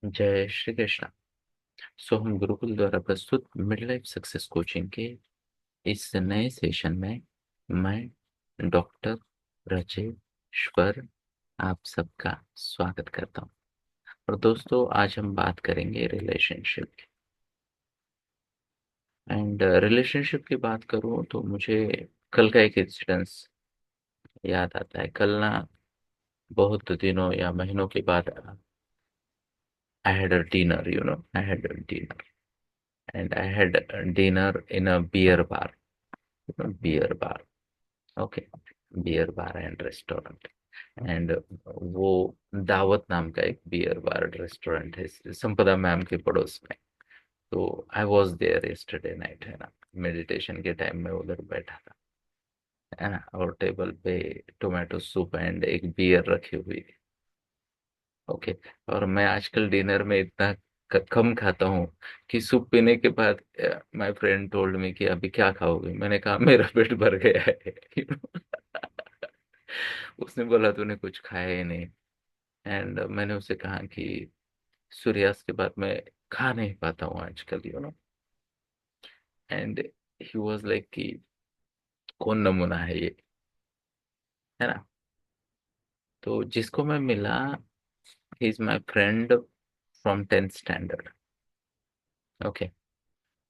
जय श्री कृष्ण। हम गुरुकुल द्वारा प्रस्तुत मिड लाइफ सक्सेस कोचिंग के इस नए सेशन में मैं डॉक्टर राजेश्वर आप सबका स्वागत करता हूँ। और दोस्तों, आज हम बात करेंगे रिलेशनशिप की। एंड रिलेशनशिप की बात करूँ तो मुझे कल का एक इंसिडेंस याद आता है। कल ना, बहुत दिनों या महीनों के बाद I had a dinner, I had a dinner and I had dinner in a beer bar, beer bar. Okay, beer bar and restaurant. And वो दावत नाम का एक बियर बार रेस्टोरेंट है संपदा मैम के पड़ोस में। तो I was there yesterday night, है ना। मेडिटेशन के टाइम में उधर बैठा था, है ना। और टेबल पे टोमेटो सूप एंड एक बियर रखी हुई थी। ओके। और मैं आजकल डिनर में इतना कम खाता हूँ कि सूप पीने के बाद माय फ्रेंड टोल्ड मी कि अभी क्या खाओगे। मैंने कहा मेरा पेट भर गया है। उसने बोला तूने कुछ खाया ही नहीं। एंड मैंने उसे कहा कि सूर्यास्त के बाद मैं खा नहीं पाता हूँ आजकल, एंड ही वाज लाइक कि कौन नमूना है ये, है ना। तो जिसको मैं मिला, he is my friend from 10th standard. Okay.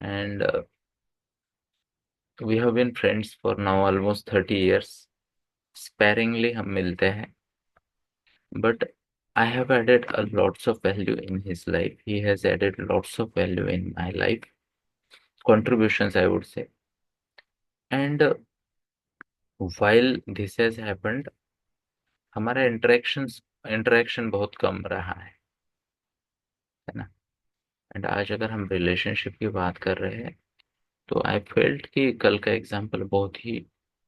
And we have been friends for now almost 30 years। Sparingly हम मिलते हैं, but I have added a lots of value in his life. He has added lots of value in my life. Contributions, I would say. And while this has happened, हमारा interaction बहुत कम रहा है ना। And आज अगर हम relationship की बात कर रहे हैं, तो आई फेल्ट कि कल का एग्जाम्पल बहुत ही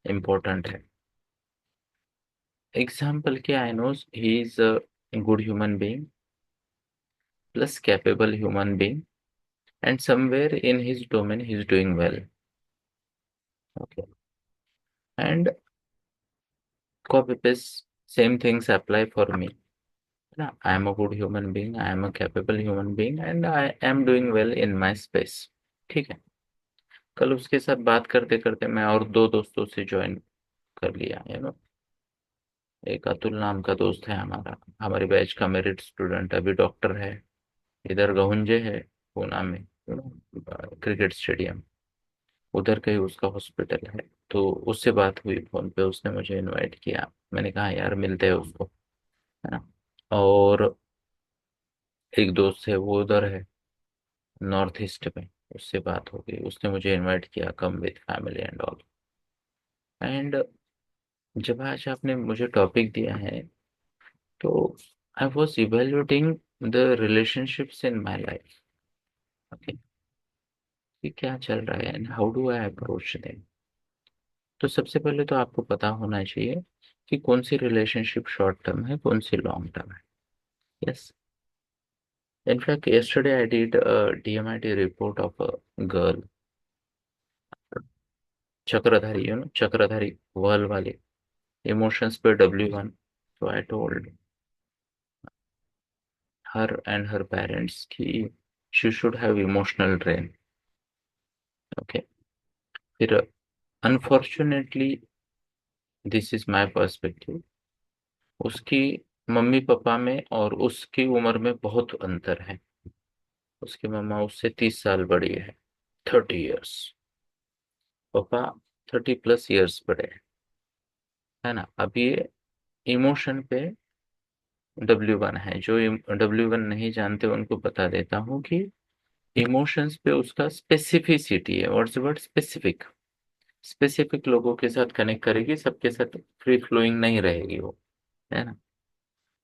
इम्पोर्टेंट है। एग्जाम्पल क्या, I knows he is a good human being plus capable human being, and somewhere in his domain he is doing well. Okay. And copy paste same things apply for me, ना। I am a good human being, I am a capable human being and I am doing well in my space। ठीक है। कल उसके साथ बात करते करते मैं और दो दोस्तों से ज्वाइन कर लिया, एक अतुल नाम का दोस्त है हमारा, हमारे बैच का मेरिट स्टूडेंट, अभी डॉक्टर है। इधर गहुंजे है, पूना में, क्रिकेट स्टेडियम, उधर कहीं उसका हॉस्पिटल है। तो उससे बात हुई फोन पे, उसने मुझे इनवाइट किया। मैंने कहा यार मिलते हैं उसको, है ना। और एक दोस्त है, वो उधर है नॉर्थ ईस्ट में, उससे बात हो गई। उसने मुझे इनवाइट किया, come with family and all. And जब आज आपने मुझे टॉपिक दिया है, तो I was evaluating the relationships in my life. Okay, कि क्या चल रहा है and how do I approach them. तो सबसे पहले तो आपको पता होना चाहिए कि कौन सी रिलेशनशिप शॉर्ट टर्म है, कौन सी लॉन्ग टर्म है। Yes, in fact yesterday I did a DMIT report of a girl, चक्रधारी, चक्रधारी वर्ल वाली, इमोशंस पे W1। तो I told her and her parents की she should have emotional train. Okay. फिर unfortunately, this is my perspective, उसकी mummy papa में और उसकी उम्र में बहुत अंतर है। उसकी मम्मा उससे 30 साल बड़ी है, 30 years। पापा 30+ years बड़े हैं, है ना। अब ये इमोशन पे W1 है। जो W1 नहीं जानते उनको बता देता हूँ कि इमोशंस पे उसका स्पेसिफिसिटी है। व्हाट्स वर्ड स्पेसिफिक, स्पेसिफिक लोगों के साथ कनेक्ट करेगी, सबके साथ फ्री फ्लोइंग नहीं रहेगी वो, है ना।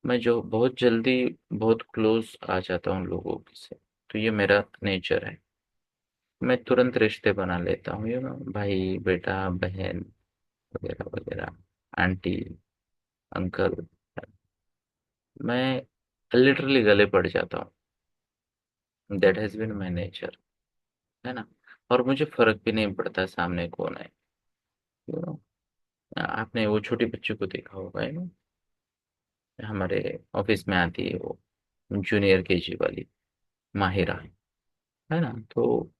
मैं जो बहुत जल्दी बहुत क्लोज आ जाता हूँ लोगों से, तो ये मेरा नेचर है। मैं तुरंत रिश्ते बना लेता हूँ, भाई बेटा बहन वगैरह वगैरह, आंटी अंकल। मैं लिटरली गले पड़ जाता हूँ। That has been my nature, है ना। और मुझे फर्क भी नहीं पड़ता सामने कौन है, यू नो। आपने वो छोटी बच्ची को देखा होगा, हमारे ऑफिस में आती है वो, जूनियर केजी वाली, माहिरा, है ना। तो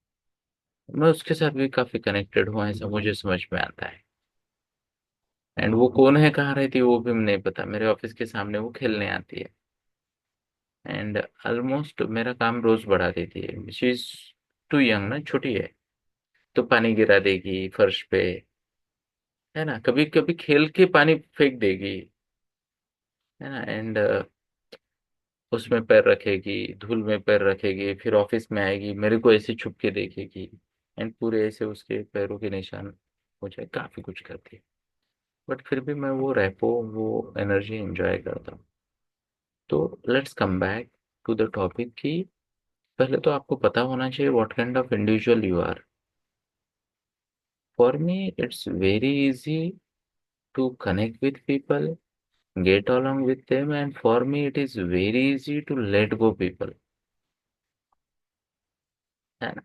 मैं उसके साथ भी काफी कनेक्टेड हूँ, ऐसा मुझे समझ में आता है। एंड वो कौन है, कहाँ रहती है, वो भी नहीं पता। मेरे ऑफिस के सामने वो खेलने आती है। एंड ऑलमोस्ट मेरा काम रोज बढ़ा देती है। शी इज टू यंग ना, छोटी है। तो पानी गिरा देगी फर्श पे, है ना, कभी कभी खेल के पानी फेंक देगी, है ना। एंड उसमें पैर रखेगी, धूल में पैर रखेगी, फिर ऑफिस में आएगी, मेरे को ऐसे छुप के देखेगी। एंड पूरे ऐसे उसके पैरों के निशान हो जाए, काफी कुछ करती है। बट फिर भी मैं वो रैपो, वो एनर्जी एंजॉय करता हूँ। तो let's come back to the topic कि पहले तो आपको पता होना चाहिए what kind of individual you are. For me it's very easy to connect with people, get along with them, and for me it is very easy to let go people, है ना।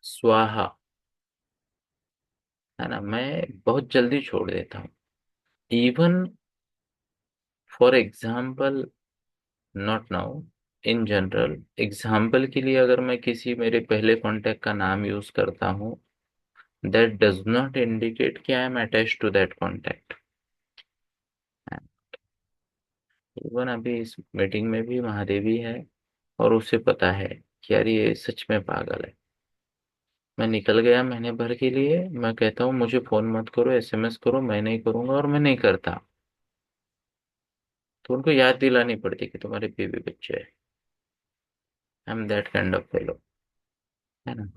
स्वाहा, है ना, मैं बहुत जल्दी छोड़ देता हूँ। Even for example, not now, in general example के लिए अगर मैं किसी मेरे पहले कांटेक्ट का नाम यूज करता हूँ, दैट डज नॉट इंडिकेट कि I am attach to that contact. इवन अभी इस मीटिंग में भी महादेवी है, और उसे पता है कि यार ये सच में पागल है। मैं निकल गया महीने भर के लिए, मैं कहता हूँ मुझे फोन मत करो, एसएमएस करो, मैं नहीं करूंगा, और मैं नहीं करता। तो उनको याद दिलानी पड़ती कि तुम्हारे बीवी बच्चे है। I am that kind of fellow, है ना।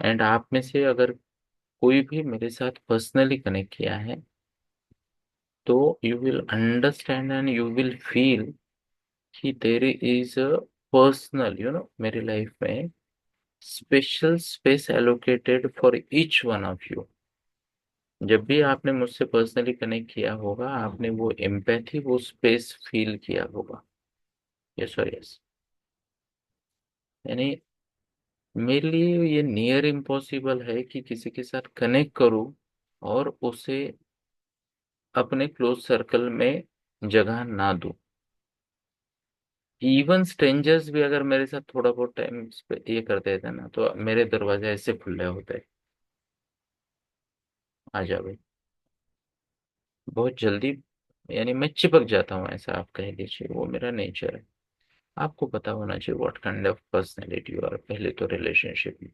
एंड आप में से अगर कोई भी मेरे साथ पर्सनली कनेक्ट किया है, तो you will understand and you will feel कि देयर इज अ पर्सनल, मेरी लाइफ में special space allocated for each one of you. जब भी आपने मुझसे पर्सनली कनेक्ट किया होगा, आपने वो एम्पैथी, वो स्पेस फील किया होगा। यस और यस। यानी मेरे लिए ये नियर इम्पॉसिबल है कि किसी के साथ कनेक्ट करूं और उसे अपने क्लोज सर्कल में जगह ना दूं। इवन स्ट्रेंजर्स भी अगर मेरे साथ थोड़ा बहुत टाइम ये करते थे ना, तो मेरे दरवाजे ऐसे खुले होते, आ जा भाई, बहुत जल्दी। यानी मैं चिपक जाता हूँ, ऐसा आप कह लीजिए, वो मेरा नेचर है। आपको पता होना चाहिए what kind of personality you are, पहले तो रिलेशनशिप में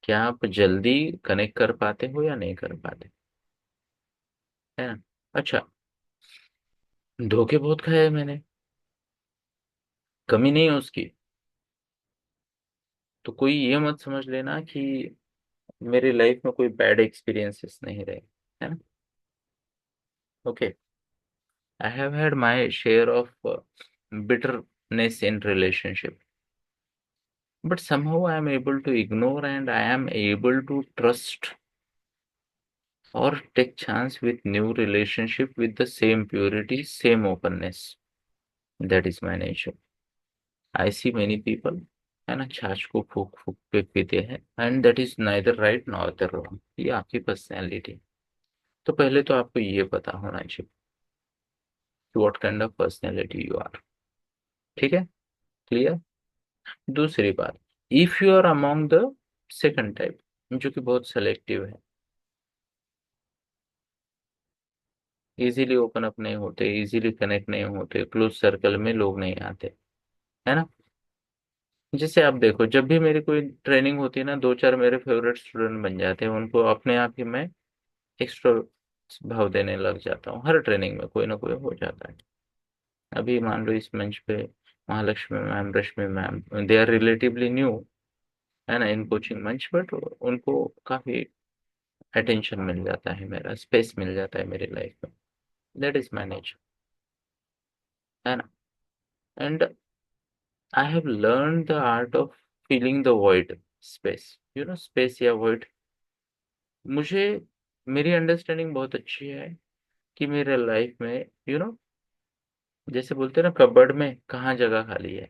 क्या आप जल्दी कनेक्ट कर पाते हो या नहीं कर पाते, है ना। अच्छा, धोखे बहुत खाए हैं मैंने, कमी नहीं है उसकी। तो कोई ये मत समझ लेना कि मेरी लाइफ में कोई बैड एक्सपीरियंसेस नहीं रहे, है ना। Okay, I have had my share of bitterness in relationship, but somehow I am able to ignore, and I am able to trust or take chance with new relationship with the same purity, same openness. That is my nature. I see many people, है ना, छाछ को फूक फूक के पीते हैं, and that is neither right nor wrong. ये आपकी पर्सनैलिटी। तो पहले तो आपको ये पता होना चाहिए कि what kind of personality you are. ठीक है, क्लियर। दूसरी बात, if you are among the second type, जो कि बहुत सेलेक्टिव है, इजीली ओपन अप नहीं होते, इजीली कनेक्ट नहीं होते, क्लोज सर्कल में लोग नहीं आते, है ना। जैसे आप देखो, जब भी मेरी कोई ट्रेनिंग होती है ना, दो चार मेरे फेवरेट स्टूडेंट बन जाते हैं, उनको अपने आप ही मैं एक्स्ट्रा भाव देने लग जाता हूँ। हर ट्रेनिंग में कोई ना कोई हो जाता है। अभी मान लो इस मंच पे Mahalakshmi ma'am, Rashmi ma'am, they are relatively new, है ना, इन कोचिंग मंच, बट उनको काफी अटेंशन मिल जाता है, मेरा स्पेस मिल जाता है मेरी लाइफ में। दैट इज माई नेचर, है ना। And I have learn the art of feeling the void space, space या void। मुझे, मेरी अंडरस्टैंडिंग बहुत अच्छी है कि मेरे लाइफ में, यू नो जैसे बोलते हैं ना, कबर्ड में कहाँ जगह खाली है।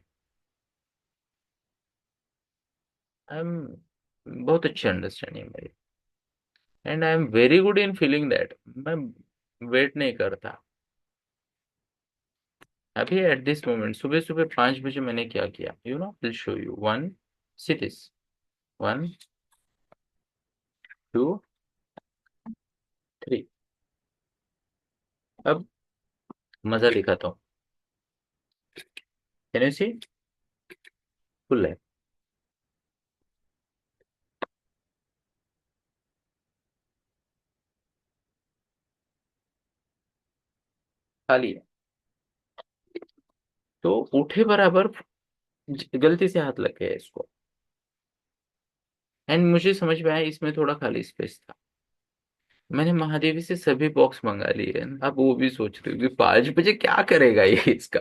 आई एम बहुत अच्छी अंडरस्टैंडिंग मेरी, and I am very good in feeling that. मैं वेट नहीं करता, अभी एट दिस मोमेंट सुबह सुबह 5 बजे मैंने क्या किया, will show you. One cities, 1 2 3। अब मजा दिखाता हूँ। Can you see? फुल है, खाली है। तो उठे बराबर गलती से हाथ लग गया इसको, एंड मुझे समझ में आया इसमें थोड़ा खाली स्पेस था। मैंने महादेवी से सभी बॉक्स मंगा लिए। अब वो भी सोच रही हूँ कि 5 बजे क्या करेगा ये इसका।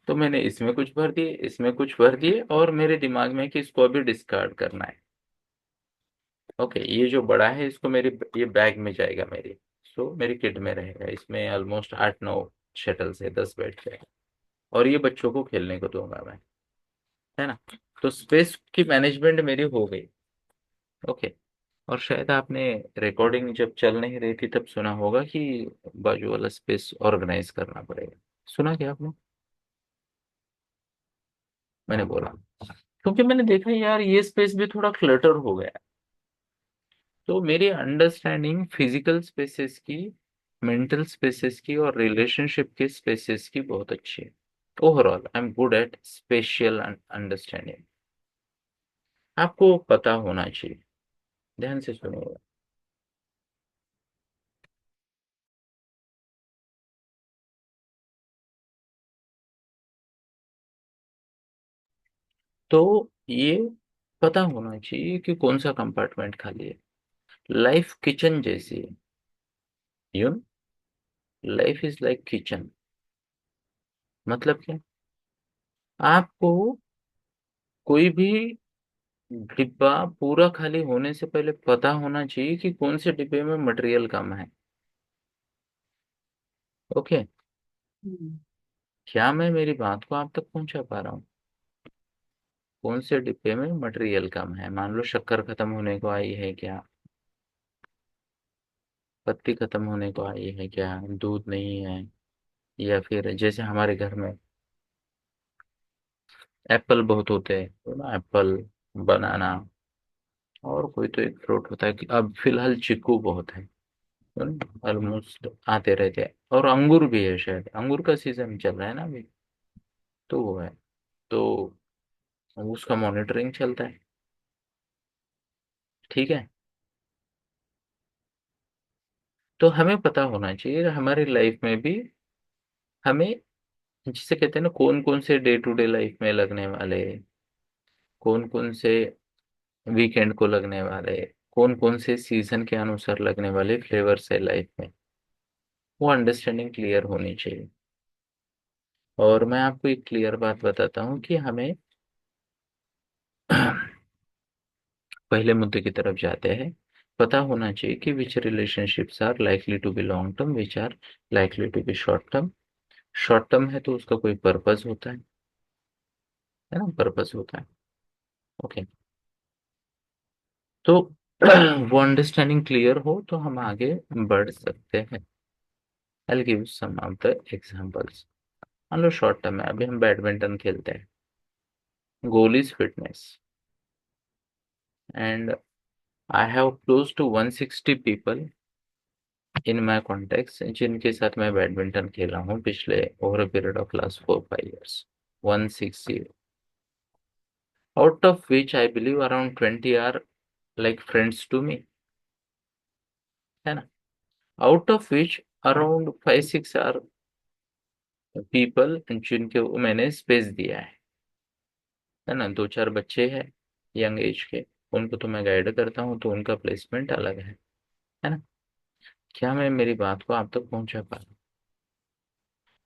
तो मैंने इसमें कुछ भर दिए, इसमें कुछ भर दिए, और मेरे दिमाग में है कि इसको अभी डिस्कार्ड करना है। ओके, ये जो बड़ा है इसको मेरे ये बैग में जाएगा मेरी। सो मेरी किट में रहेगा, इसमें ऑलमोस्ट 8 9 शटल्स है, 10 बैठ जाएगा। और ये बच्चों को खेलने को दूंगा मैं, है ना। तो स्पेस की मैनेजमेंट मेरी हो गई। ओके। और शायद आपने रिकॉर्डिंग जब चल नहीं रही थी तब सुना होगा कि बाजू वाला स्पेस ऑर्गेनाइज करना पड़ेगा। सुना क्या आपने? मैंने बोला क्योंकि मैंने देखा यार ये स्पेस भी थोड़ा क्लटर हो गया। तो मेरी अंडरस्टैंडिंग फिजिकल स्पेसेस की, मेंटल स्पेसेस की और रिलेशनशिप के स्पेसेस की बहुत अच्छी है। Overall I am good at spatial understanding. आपको पता होना चाहिए। ध्यान से सुनिएगा। तो ये पता होना चाहिए कि कौन सा कंपार्टमेंट खाली है। लाइफ किचन जैसी है। You life is like kitchen. मतलब क्या? आपको कोई भी डिब्बा पूरा खाली होने से पहले पता होना चाहिए कि कौन से डिब्बे में मटेरियल कम है। ओके। क्या मैं मेरी बात को आप तक पहुंचा पा रहा हूँ? कौन से डिब्बे में मटेरियल कम है? मान लो शक्कर खत्म होने को आई है क्या? पत्ती खत्म होने को आई है क्या? दूध नहीं है? या फिर जैसे हमारे घर में एप्पल बहुत होते हैं, तो ना एप्पल, बनाना, और कोई तो एक फ्रूट होता है कि अब फिलहाल चीकू बहुत है, ऑलमोस्ट आते रहते हैं। और अंगूर भी है, शायद अंगूर का सीजन चल रहा है ना अभी। तो वो है। तो उसका मॉनिटरिंग चलता है। ठीक है। तो हमें पता होना चाहिए हमारी लाइफ में भी, हमें जिसे कहते हैं ना, कौन कौन से डे टू डे लाइफ में लगने वाले, कौन कौन से वीकेंड को लगने वाले, कौन कौन से सीजन के अनुसार लगने वाले फ्लेवर्स है लाइफ में। वो अंडरस्टैंडिंग क्लियर होनी चाहिए। और मैं आपको एक क्लियर बात बताता हूँ कि हमें पहले मुद्दे की तरफ जाते हैं। पता होना चाहिए कि which relationships are likely to be long term, which are likely to be short term. Short term है तो उसका कोई पर्पस होता है ना, पर्पस होता है। ओके। तो वो अंडरस्टैंडिंग क्लियर हो तो हम आगे बढ़ सकते हैं। I give some of the examples. मान लो शॉर्ट टर्म है, अभी हम बैडमिंटन खेलते हैं। Goal is fitness, and I have close to 160 people in my contact जिनके साथ मैं बैडमिंटन खेला हूँ पिछले over a period of last 4 5 years। 160, out of which I believe around 20 are like friends to me, है ना। out of which around 5 6 are people जिनके मैंने स्पेस दिया है ना। 2 4 बच्चे हैं यंग एज के, उनको तो मैं गाइड करता हूँ, तो उनका प्लेसमेंट अलग है ना। क्या मैं मेरी बात को आप तक पहुंचा पा रहा हूँ?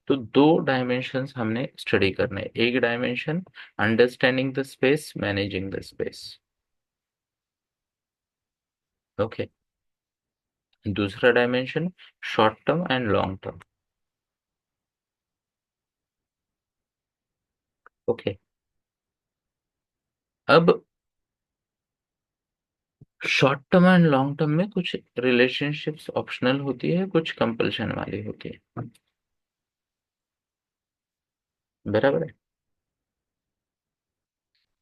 तो दो डायमेंशंस हमने स्टडी करने, एक dimension understanding the space, managing the space. Okay. दूसरा dimension short term and long term. Okay. अब short term and long term में कुछ रिलेशनशिप्स ऑप्शनल होती है, कुछ कंपल्शन वाली होती है। बराबर है।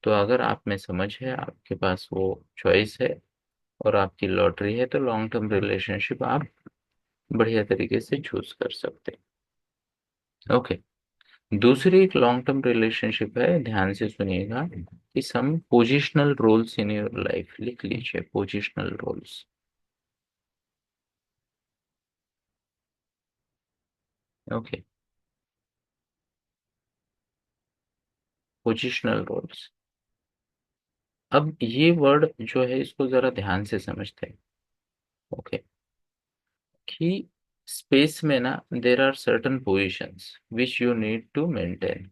तो अगर आप में समझ है, आपके पास वो चॉइस है और आपकी लॉटरी है, तो लॉन्ग टर्म रिलेशनशिप आप बढ़िया तरीके से चूज कर सकते हैं। ओके। दूसरी एक लॉन्ग टर्म रिलेशनशिप है, ध्यान से सुनिएगा, कि some positional roles in your life, लिख लीजिए positional roles. Okay. Positional roles. अब ये वर्ड जो है इसको जरा ध्यान से समझते हैं। ओके। कि स्पेस में ना there are certain positions which you need to maintain,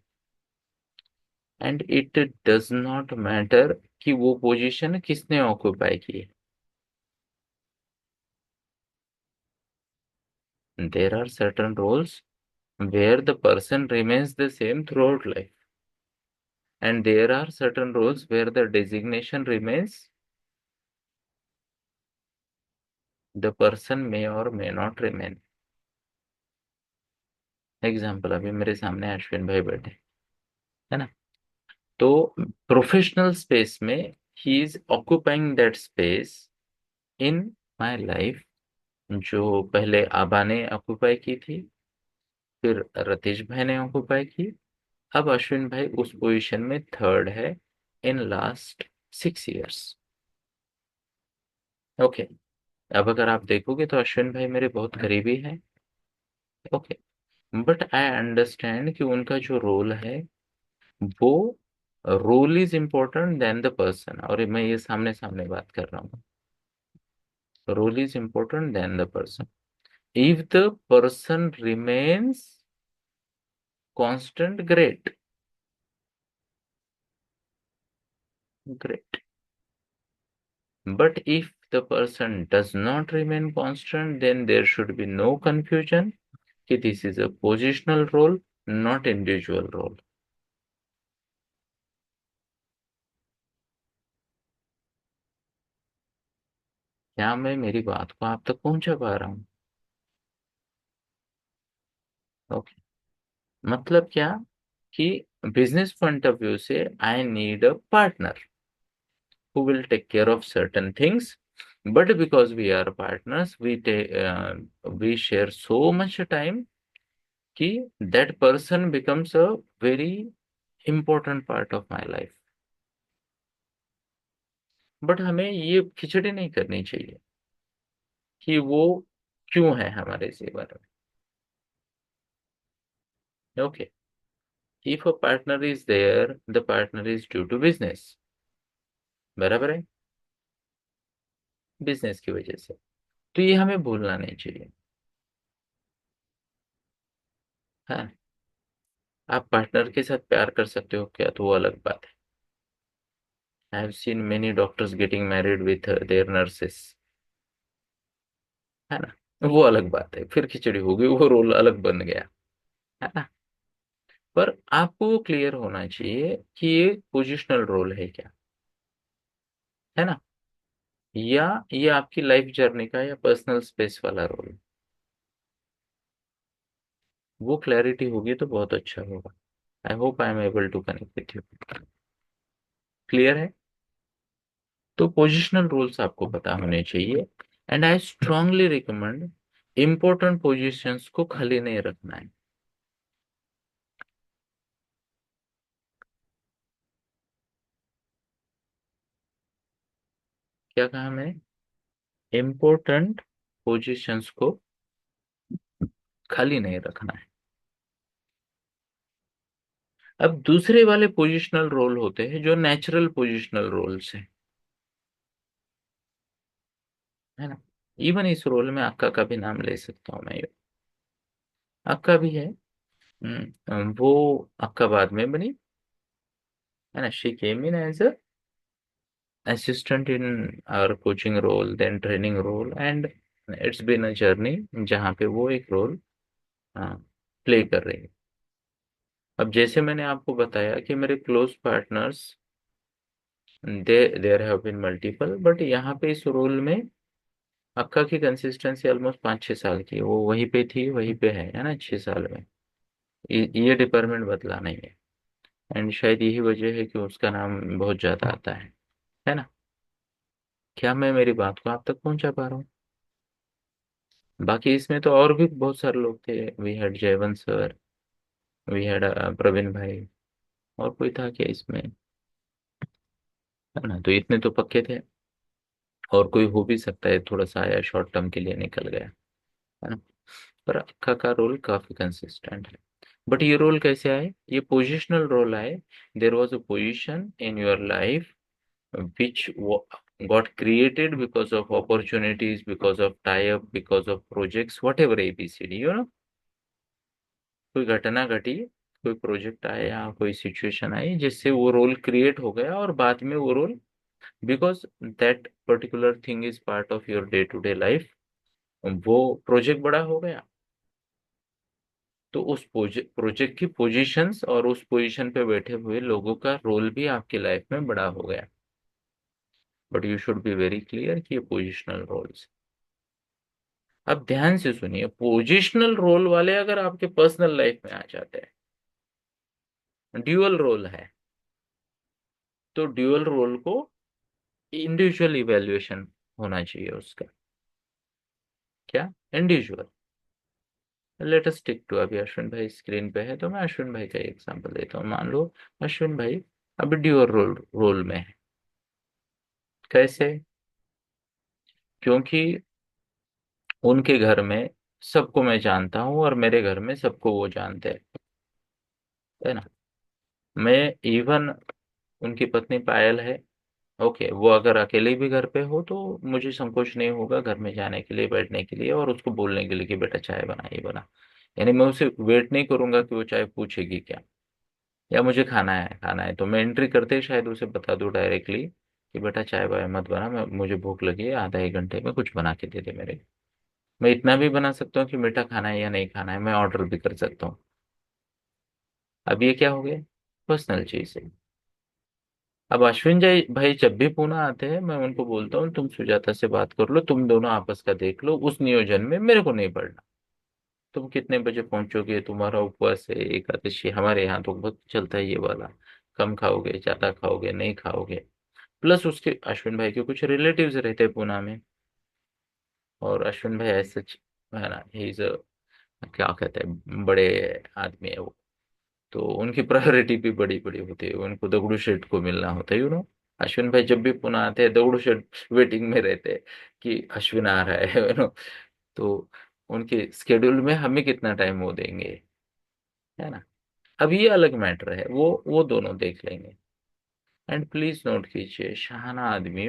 and it does not matter कि वो पोजीशन किसने ऑक्युपाई की है। There are certain roles where the person remains the same throughout life, and there are certain roles where the designation remains, the person may or may not remain. Example, अभी मेरे सामने अश्विन भाई बैठे, है ना? तो प्रोफेशनल स्पेस में he is occupying that space in my life, जो पहले आबा ने ऑक्युपाई की थी, फिर रतीश भाई ने ऑक्युपाई की, अब अश्विन भाई उस पोजीशन में थर्ड है इन लास्ट 6 years। ओके। अब अगर आप देखोगे तो अश्विन भाई मेरे बहुत करीबी हैं। ओके। बट आई अंडरस्टैंड कि उनका जो रोल है, वो role is important than the person, और मैं ये सामने सामने बात कर रहा हूँ। Role is important than the person. If the person remains constant, great, great. But if the person does not remain constant, then there should be no confusion कि this is a positional role, not individual role। क्या मैं मेरी बात को आप तक पहुंचा पा रहा हूँ? ओके। मतलब क्या, कि बिजनेस पॉइंट ऑफ व्यू से I need a partner who will take care of certain things, but because we are partners, we share so much time कि that person becomes a very important part of my life। But हमें ये खिचड़ी नहीं करनी चाहिए कि वो क्यों है हमारे जीवन में। Okay. If a partner is there, the partner is due to business, बराबर है, बिजनेस की वजह से। तो ये हमें भूलना नहीं चाहिए। हाँ। आप पार्टनर के साथ प्यार कर सकते हो क्या, तो वो अलग बात है। I have seen many doctors getting married with their nurses, है ना? वो अलग बात है, फिर खिचड़ी होगी, वो रोल अलग बन गया, है ना? पर आपको क्लियर होना चाहिए कि ये पोजिशनल रोल है क्या, है ना? या ये आपकी लाइफ जर्नी का या पर्सनल स्पेस वाला रोल। वो क्लैरिटी होगी तो बहुत अच्छा होगा। I hope I am able to connect with you. Clear है? तो पोजिशनल रोल्स आपको पता होने चाहिए, and I strongly recommend important positions को खाली नहीं रखना है। क्या कहा मैंने? इंपॉर्टेंट पोजीशंस को खाली नहीं रखना है। अब दूसरे वाले पोजिशनल रोल होते हैं जो नेचुरल पोजिशनल रोल्स हैं, है ना? इवन इस रोल में अक्का का भी नाम ले सकता हूँ मैं। अक्का भी है। वो अक्का बाद में बनी, है ना? She came in as a assistant in our coaching role, then training role, and it's been a journey जहाँ पे वो एक रोल प्ले कर रही है। अब जैसे मैंने आपको बताया कि मेरे close partners, they there have been multiple, but यहाँ पे इस रोल में अक्का की कंसिस्टेंसी ऑलमोस्ट 5-6 साल की है। वो वहीं पे थी, वहीं पे है ना, 6 साल में। ये डिपार्टमेंट बदला नहीं है। एंड शायद यही वजह है कि उसका नाम बहुत ज्यादा आता है ना। क्या मैं मेरी बात को आप तक पहुंचा पा रहा हूँ? बाकी इसमें तो और भी बहुत सारे लोग थे। We had Jaywant sir, we had Praveen bhai, और कोई था क्या इसमें? है ना, तो इतने तो पक्के थे। और कोई हो भी सकता है, थोड़ा सा आया शॉर्ट टर्म के लिए निकल गया, है ना। पर अक्का का रोल काफी कंसिस्टेंट है। बट ये रोल कैसे आए? ये पोजिशनल रोल आए। There was a position in your life which got created because of opportunities, because of tie-up, because of projects, whatever ABCD, कोई घटना घटी, कोई प्रोजेक्ट आया, कोई सिचुएशन आई जिससे वो रोल क्रिएट हो गया, और बाद में वो role, because that particular thing is part of your day to day life, वो प्रोजेक्ट बड़ा हो गया। तो उस प्रोजेक्ट की पोजीशंस और उस पोजीशन पे बैठे हुए लोगों का रोल भी आपकी लाइफ में बड़ा हो गया। But you should be very clear कि ये पोजिशनल रोल्स। अब ध्यान से सुनिए, पोजिशनल रोल वाले अगर आपके पर्सनल लाइफ में आ जाते हैं, ड्यूअल रोल है, तो ड्यूअल रोल को इंडिविजुअल इवेल्युएशन होना चाहिए उसका। क्या? Individual. Let us stick to, अभी अश्विन भाई स्क्रीन पे है तो मैं अश्विन भाई का एग्जांपल देता हूँ। मान लो अश्विन भाई अभी ड्यूअल रोल में है। कैसे? क्योंकि उनके घर में सबको मैं जानता हूँ और मेरे घर में सबको वो जानते हैं, है ना। मैं इवन, उनकी पत्नी पायल है, ओके, वो अगर अकेले भी घर पे हो तो मुझे संकोच नहीं होगा घर में जाने के लिए, बैठने के लिए और उसको बोलने के लिए कि बेटा चाय बना, ये बना। यानी मैं उसे वेट नहीं करूंगा कि वो चाय पूछेगी क्या, या मुझे खाना है तो मैं एंट्री करते ही शायद उसे बता दूं डायरेक्टली कि बेटा चाय वाय मत बना, मुझे भूख लगी है, आधा एक घंटे में कुछ बना के दे दे मेरे। मैं इतना भी बना सकता हूँ कि मीठा खाना है या नहीं खाना है, मैं ऑर्डर भी कर सकता हूँ। अब ये क्या हो गया? पर्सनल चीज है। अब अश्विन जी भाई जब भी पुणे आते हैं मैं उनको बोलता हूँ तुम सुजाता से बात कर लो, तुम दोनों आपस का देख लो, उस नियोजन में मेरे को नहीं पड़ना। तुम कितने बजे पहुंचोगे, तुम्हारा उपवास है, एकादशी, हमारे यहाँ तो बहुत चलता है ये वाला, कम खाओगे ज्यादा खाओगे नहीं खाओगे। प्लस उसके अश्विन भाई के कुछ रिलेटिव्स रहते हैं पुणे में, और अश्विन भाई ऐसे, है ना, ही इज, क्या कहते हैं, बड़े आदमी है वो, तो उनकी प्रायोरिटी भी बड़ी बड़ी होती है, उनको दगड़ू शेठ को मिलना होता है, अश्विन भाई जब भी पुणे आते हैं दगड़ू शेठ वेटिंग में रहते हैं कि अश्विन आ रहा है, तो उनके स्केड्यूल में हमें कितना टाइम वो देंगे, है ना। अब ये अलग मैटर है, वो दोनों देख लेंगे। एंड प्लीज नोट कीजिए, शहाना आदमी,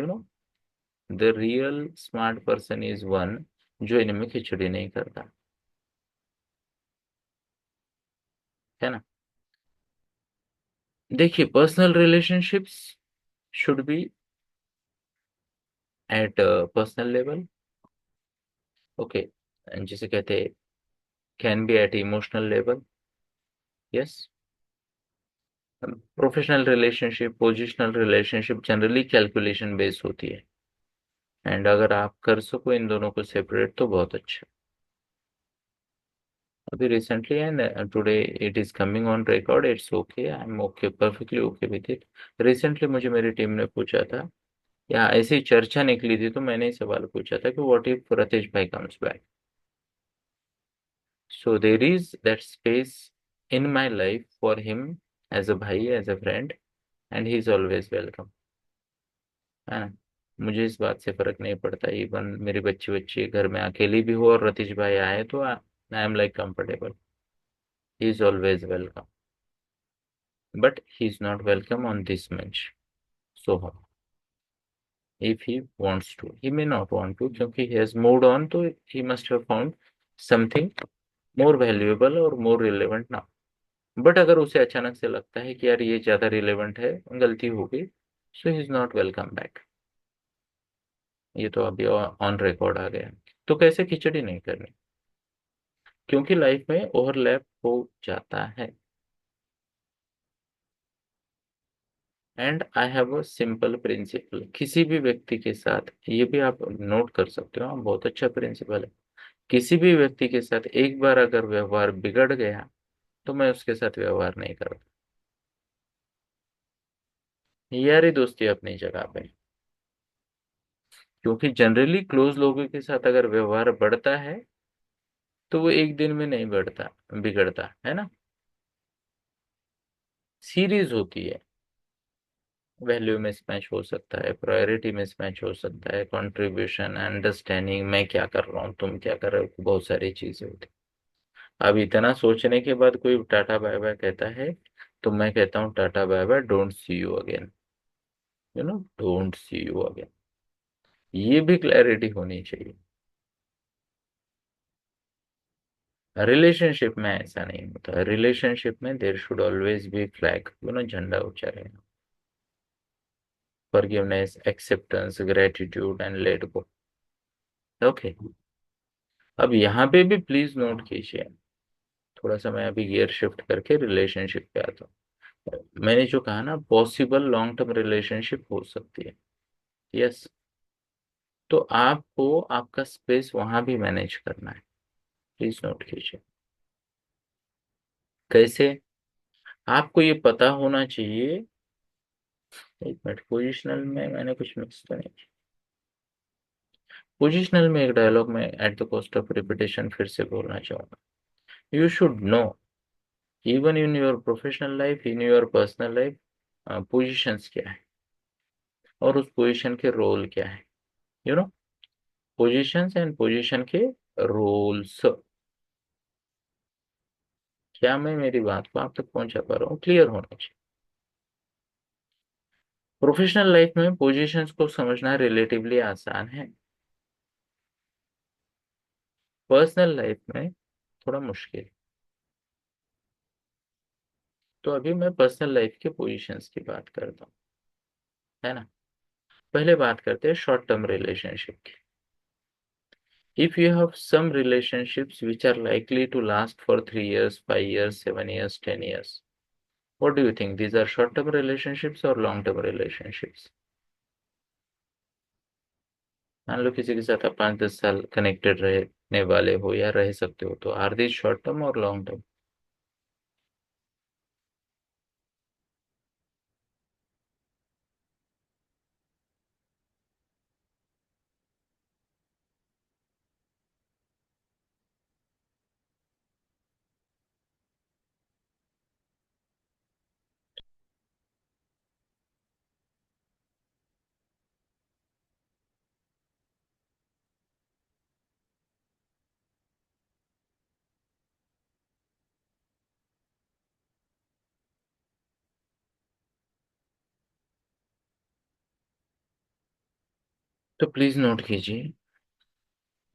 the real smart person is one जो इनमें खिचड़ी नहीं करता, है ना। देखिए, personal relationships should be at personal level, okay, जिसे कहते हैं, can be at emotional level, yes. Professional relationship, positional relationship generally calculation based होती है, एंड अगर आप कर सको इन दोनों को सेपरेट तो बहुत अच्छा। अभी recently and today it is coming on record, it's okay, I am okay, perfectly okay with it. Recently मुझे मेरी टीम ने पूछा था, या ऐसी चर्चा निकली थी, तो मैंने ही सवाल पूछा था कि व्हाट इफ रतीश भाई comes back. So there is that space in my life for him as a भाई, as a friend, and he is always welcome, है ना। मुझे इस बात से फर्क नहीं पड़ता, इवन मेरी बच्ची बच्ची घर में अकेली भी हो और रतीश भाई आए तो I am like comfortable, he is always welcome. But he is not welcome on this much, so if he wants to, he may not want to, क्योंकि he has moved on, तो he must have found something more valuable और more relevant now। But अगर उसे अचानक से लगता है कि यार ये ज्यादा रिलेवेंट है, गलती हो गई, so he is not welcome back. ये तो अभी ऑन रिकॉर्ड आ गया। तो कैसे खिचड़ी नहीं करनी? क्योंकि लाइफ में ओवरलैप हो जाता है। And I have a simple principal किसी भी व्यक्ति के साथ, ये भी आप नोट कर सकते हो, हाँ, बहुत अच्छा प्रिंसिपल है। किसी भी व्यक्ति के साथ एक बार अगर व्यवहार बिगड़ गया, तो मैं उसके साथ व्यवहार नहीं करता। यारी दोस्ती अपनी जगह पे, क्योंकि जनरली क्लोज लोगों के साथ अगर व्यवहार बढ़ता है तो वो एक दिन में नहीं बढ़ता, बिगड़ता है ना। सीरीज होती है। वैल्यू मिसमैच हो सकता है, प्रायोरिटी मिसमैच हो सकता है, कंट्रीब्यूशन, अंडरस्टैंडिंग, मैं क्या कर रहा हूँ तुम क्या कर रहे हो, बहुत सारी चीजें होती हैं। अब इतना सोचने के बाद कोई टाटा बाय बाय कहता है, तो मैं कहता हूँ tata bye bye, don't see you again, don't see you again. ये भी क्लैरिटी होनी चाहिए। रिलेशनशिप में ऐसा नहीं होता, रिलेशनशिप में there should always be flag, झंडा ऊंचा रहेगा। Forgiveness, acceptance, gratitude and let go. Okay. अब यहाँ पे भी प्लीज नोट कीजिए, थोड़ा सा मैं अभी गियर शिफ्ट करके रिलेशनशिप पे आता हूँ। मैंने जो कहा ना, पॉसिबल लॉन्ग टर्म रिलेशनशिप हो सकती है। यस। तो आपको आपका स्पेस वहां भी मैनेज करना है। प्लीज नोट कीजिए। कैसे? आपको ये पता होना चाहिए। एक मिनट, पोजिशनल में मैंने कुछ मिक्स तो नहीं किया। पोजिशनल में एक डायलॉग में at the cost of repetition फिर से बोलना चाहूंगा। You should know, even in your professional life, in your personal life, positions क्या है और उस पोजीशन के रोल क्या है। You no positions and position के रोल्स। क्या मैं मेरी बात को आप तक पहुंचा पा रहा हूँ? क्लियर होना चाहिए। प्रोफेशनल लाइफ में पोजीशंस को समझना रिलेटिवली आसान है, पर्सनल लाइफ में थोड़ा मुश्किल। तो अभी मैं पर्सनल लाइफ के पोजीशंस की बात करता हूँ, है ना। पहले बात करते हैं शॉर्ट टर्म रिलेशनशिप की। If you have some relationships which are likely to last for 3 years, 5 years, 7 years, 10 years, what do you think? These are short-term relationships or long-term relationships? मान लो किसी के साथ आप 5-10 साल कनेक्टेड रहने वाले हो या रह सकते हो, तो आर दीज शॉर्ट टर्म और लॉन्ग टर्म? तो प्लीज नोट कीजिए,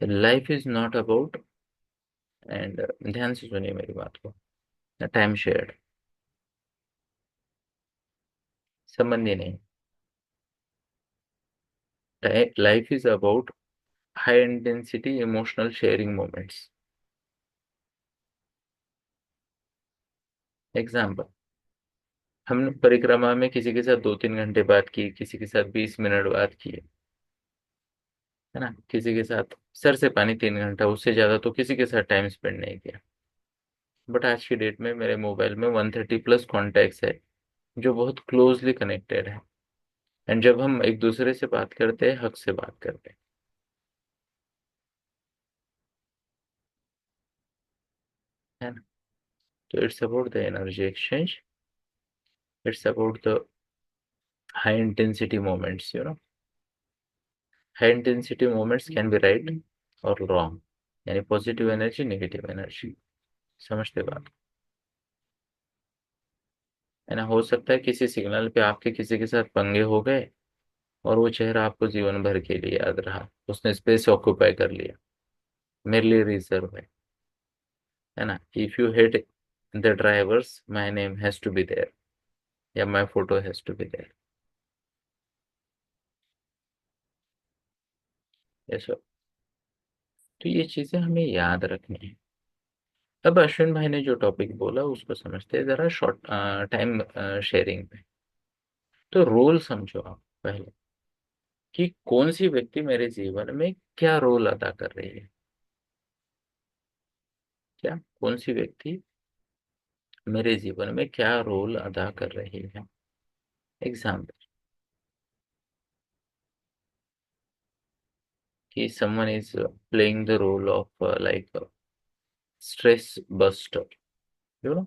life is not about, and ध्यान से सुनिए मेरी बात को, टाइम शेयर्ड, संबंधी नहीं। Life is about high intensity emotional sharing moments. Example, हमने परिक्रमा में किसी के साथ 2-3 घंटे बात की, किसी के साथ 20 मिनट बात की, है ना। किसी के साथ सर से पानी 3 घंटा, उससे ज्यादा तो किसी के साथ टाइम स्पेंड नहीं किया। बट आज की डेट में मेरे मोबाइल में 130+ कॉन्टैक्ट्स है जो बहुत क्लोजली कनेक्टेड है। एंड जब हम एक दूसरे से बात करते हैं, हक से बात करते हैं, है ना। तो it's about the energy exchange, it's about the high intensity moments, high intensity moments can be right और रॉन्ग, यानी पॉजिटिव एनर्जी, नेगेटिव एनर्जी। समझते बात, है ना। हो सकता है किसी सिग्नल पे आपके किसी के साथ पंगे हो गए और वो चेहरा आपको जीवन भर के लिए याद रहा, उसने स्पेस ऑक्यूपाई कर लिया, मेरे लिए रिजर्व है ना। If you hate the drivers, my name has to be there, या my photo has to be there. Yes. तो ये चीजें हमें याद रखनी है। अब अश्विन भाई ने जो टॉपिक बोला उसको समझते हैं जरा, शॉर्ट टाइम शेयरिंग पे। तो रोल समझो आप पहले, कि कौन सी व्यक्ति मेरे जीवन में क्या रोल अदा कर रही है। क्या, कौन सी व्यक्ति मेरे जीवन में क्या रोल अदा कर रही है। एग्जाम्पल कि someone is playing the role of like stress buster, you know.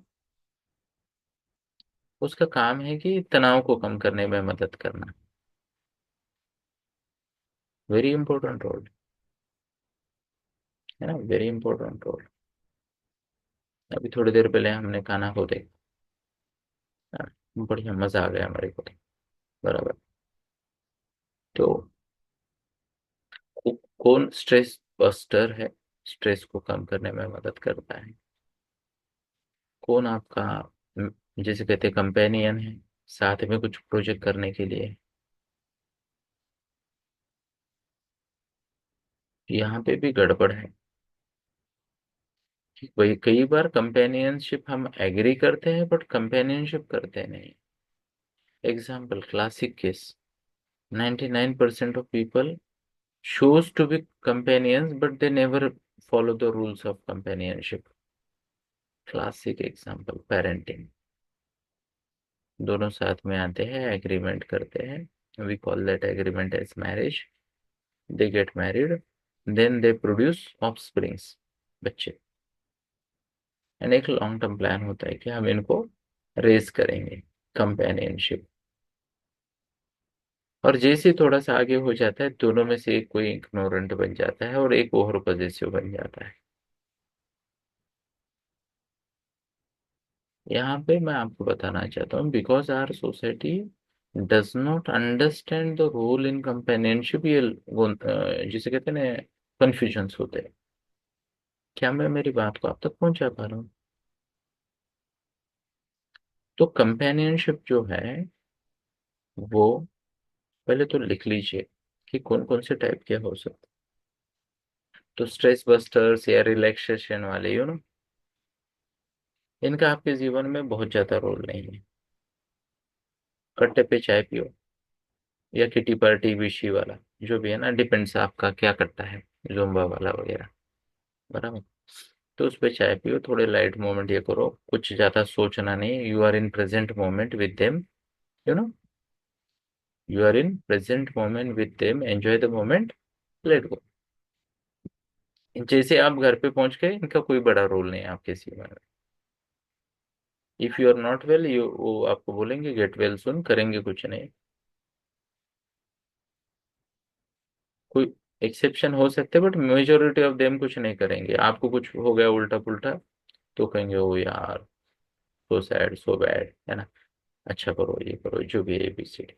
उसका काम है कि तनाव को कम करने में मदद करना। वेरी इंपॉर्टेंट रोल है ना, वेरी इंपॉर्टेंट रोल। अभी थोड़ी देर पहले हमने खाना को देखा, बढ़िया मजा आ गया मेरे को। बराबर। तो कौन स्ट्रेस बस्टर है, स्ट्रेस को कम करने में मदद करता है। कौन आपका म, जैसे कहते हैं कंपेनियन है, साथ में कुछ प्रोजेक्ट करने के लिए। यहाँ पे भी गड़बड़ है कि कई कई बार कंपेनियनशिप हम एग्री करते हैं बट कंपेनियनशिप करते नहीं। Example classic case, 99% of people choose to be companions but they never follow the rules of companionship। Classic example parenting. दोनों साथ में आते हैं, एग्रीमेंट करते हैं, we call that agreement as marriage. They get married, then they produce offsprings, बच्चे। And एक long term plan होता है कि हम इनको रेज करेंगे, कंपेनियनशिप। और जैसे थोड़ा सा आगे हो जाता है, दोनों में से एक कोई इग्नोरेंट बन जाता है और एक ओवर पॉजिटिव बन जाता है। यहाँ पे मैं आपको बताना चाहता हूँ, because our society does not understand the role in companionship, ये जिसे कहते हैं ना, कंफ्यूजन्स होते हैं। क्या मैं मेरी बात को आप तक पहुंचा पा रहा हूँ। तो कंपेनियनशिप जो है वो, पहले तो लिख लीजिए कि कौन कौन से टाइप के हो सकते। तो स्ट्रेस बस्टर्स या रिलैक्सेशन वाले, इनका आपके जीवन में बहुत ज्यादा रोल नहीं है। कट्टे पे चाय पियो या किटी पार्टी विशी वाला, जो भी है ना, डिपेंड्स आपका क्या करता है, जुम्बा वाला वगैरह। बराबर। तो उस पे चाय पियो, थोड़े लाइट मोमेंट ये करो, कुछ ज्यादा सोचना नहीं, you are in present moment with them, you know, you are in present moment with them, enjoy the moment, let go. जैसे आप घर पे पहुंच गए, इनका कोई बड़ा रोल नहीं है आपके जीवन में। If you are not well, you, वो आपको बोलेंगे गेट वेल सुन, करेंगे कुछ नहीं। कोई एक्सेप्शन हो सकते हैं बट मेजोरिटी ऑफ देम कुछ नहीं करेंगे। आपको कुछ हो गया उल्टा पुल्टा तो कहेंगे ओ यार, सो सैड सो बैड, है ना, अच्छा करो ये करो, जो भी है एबीसीडी।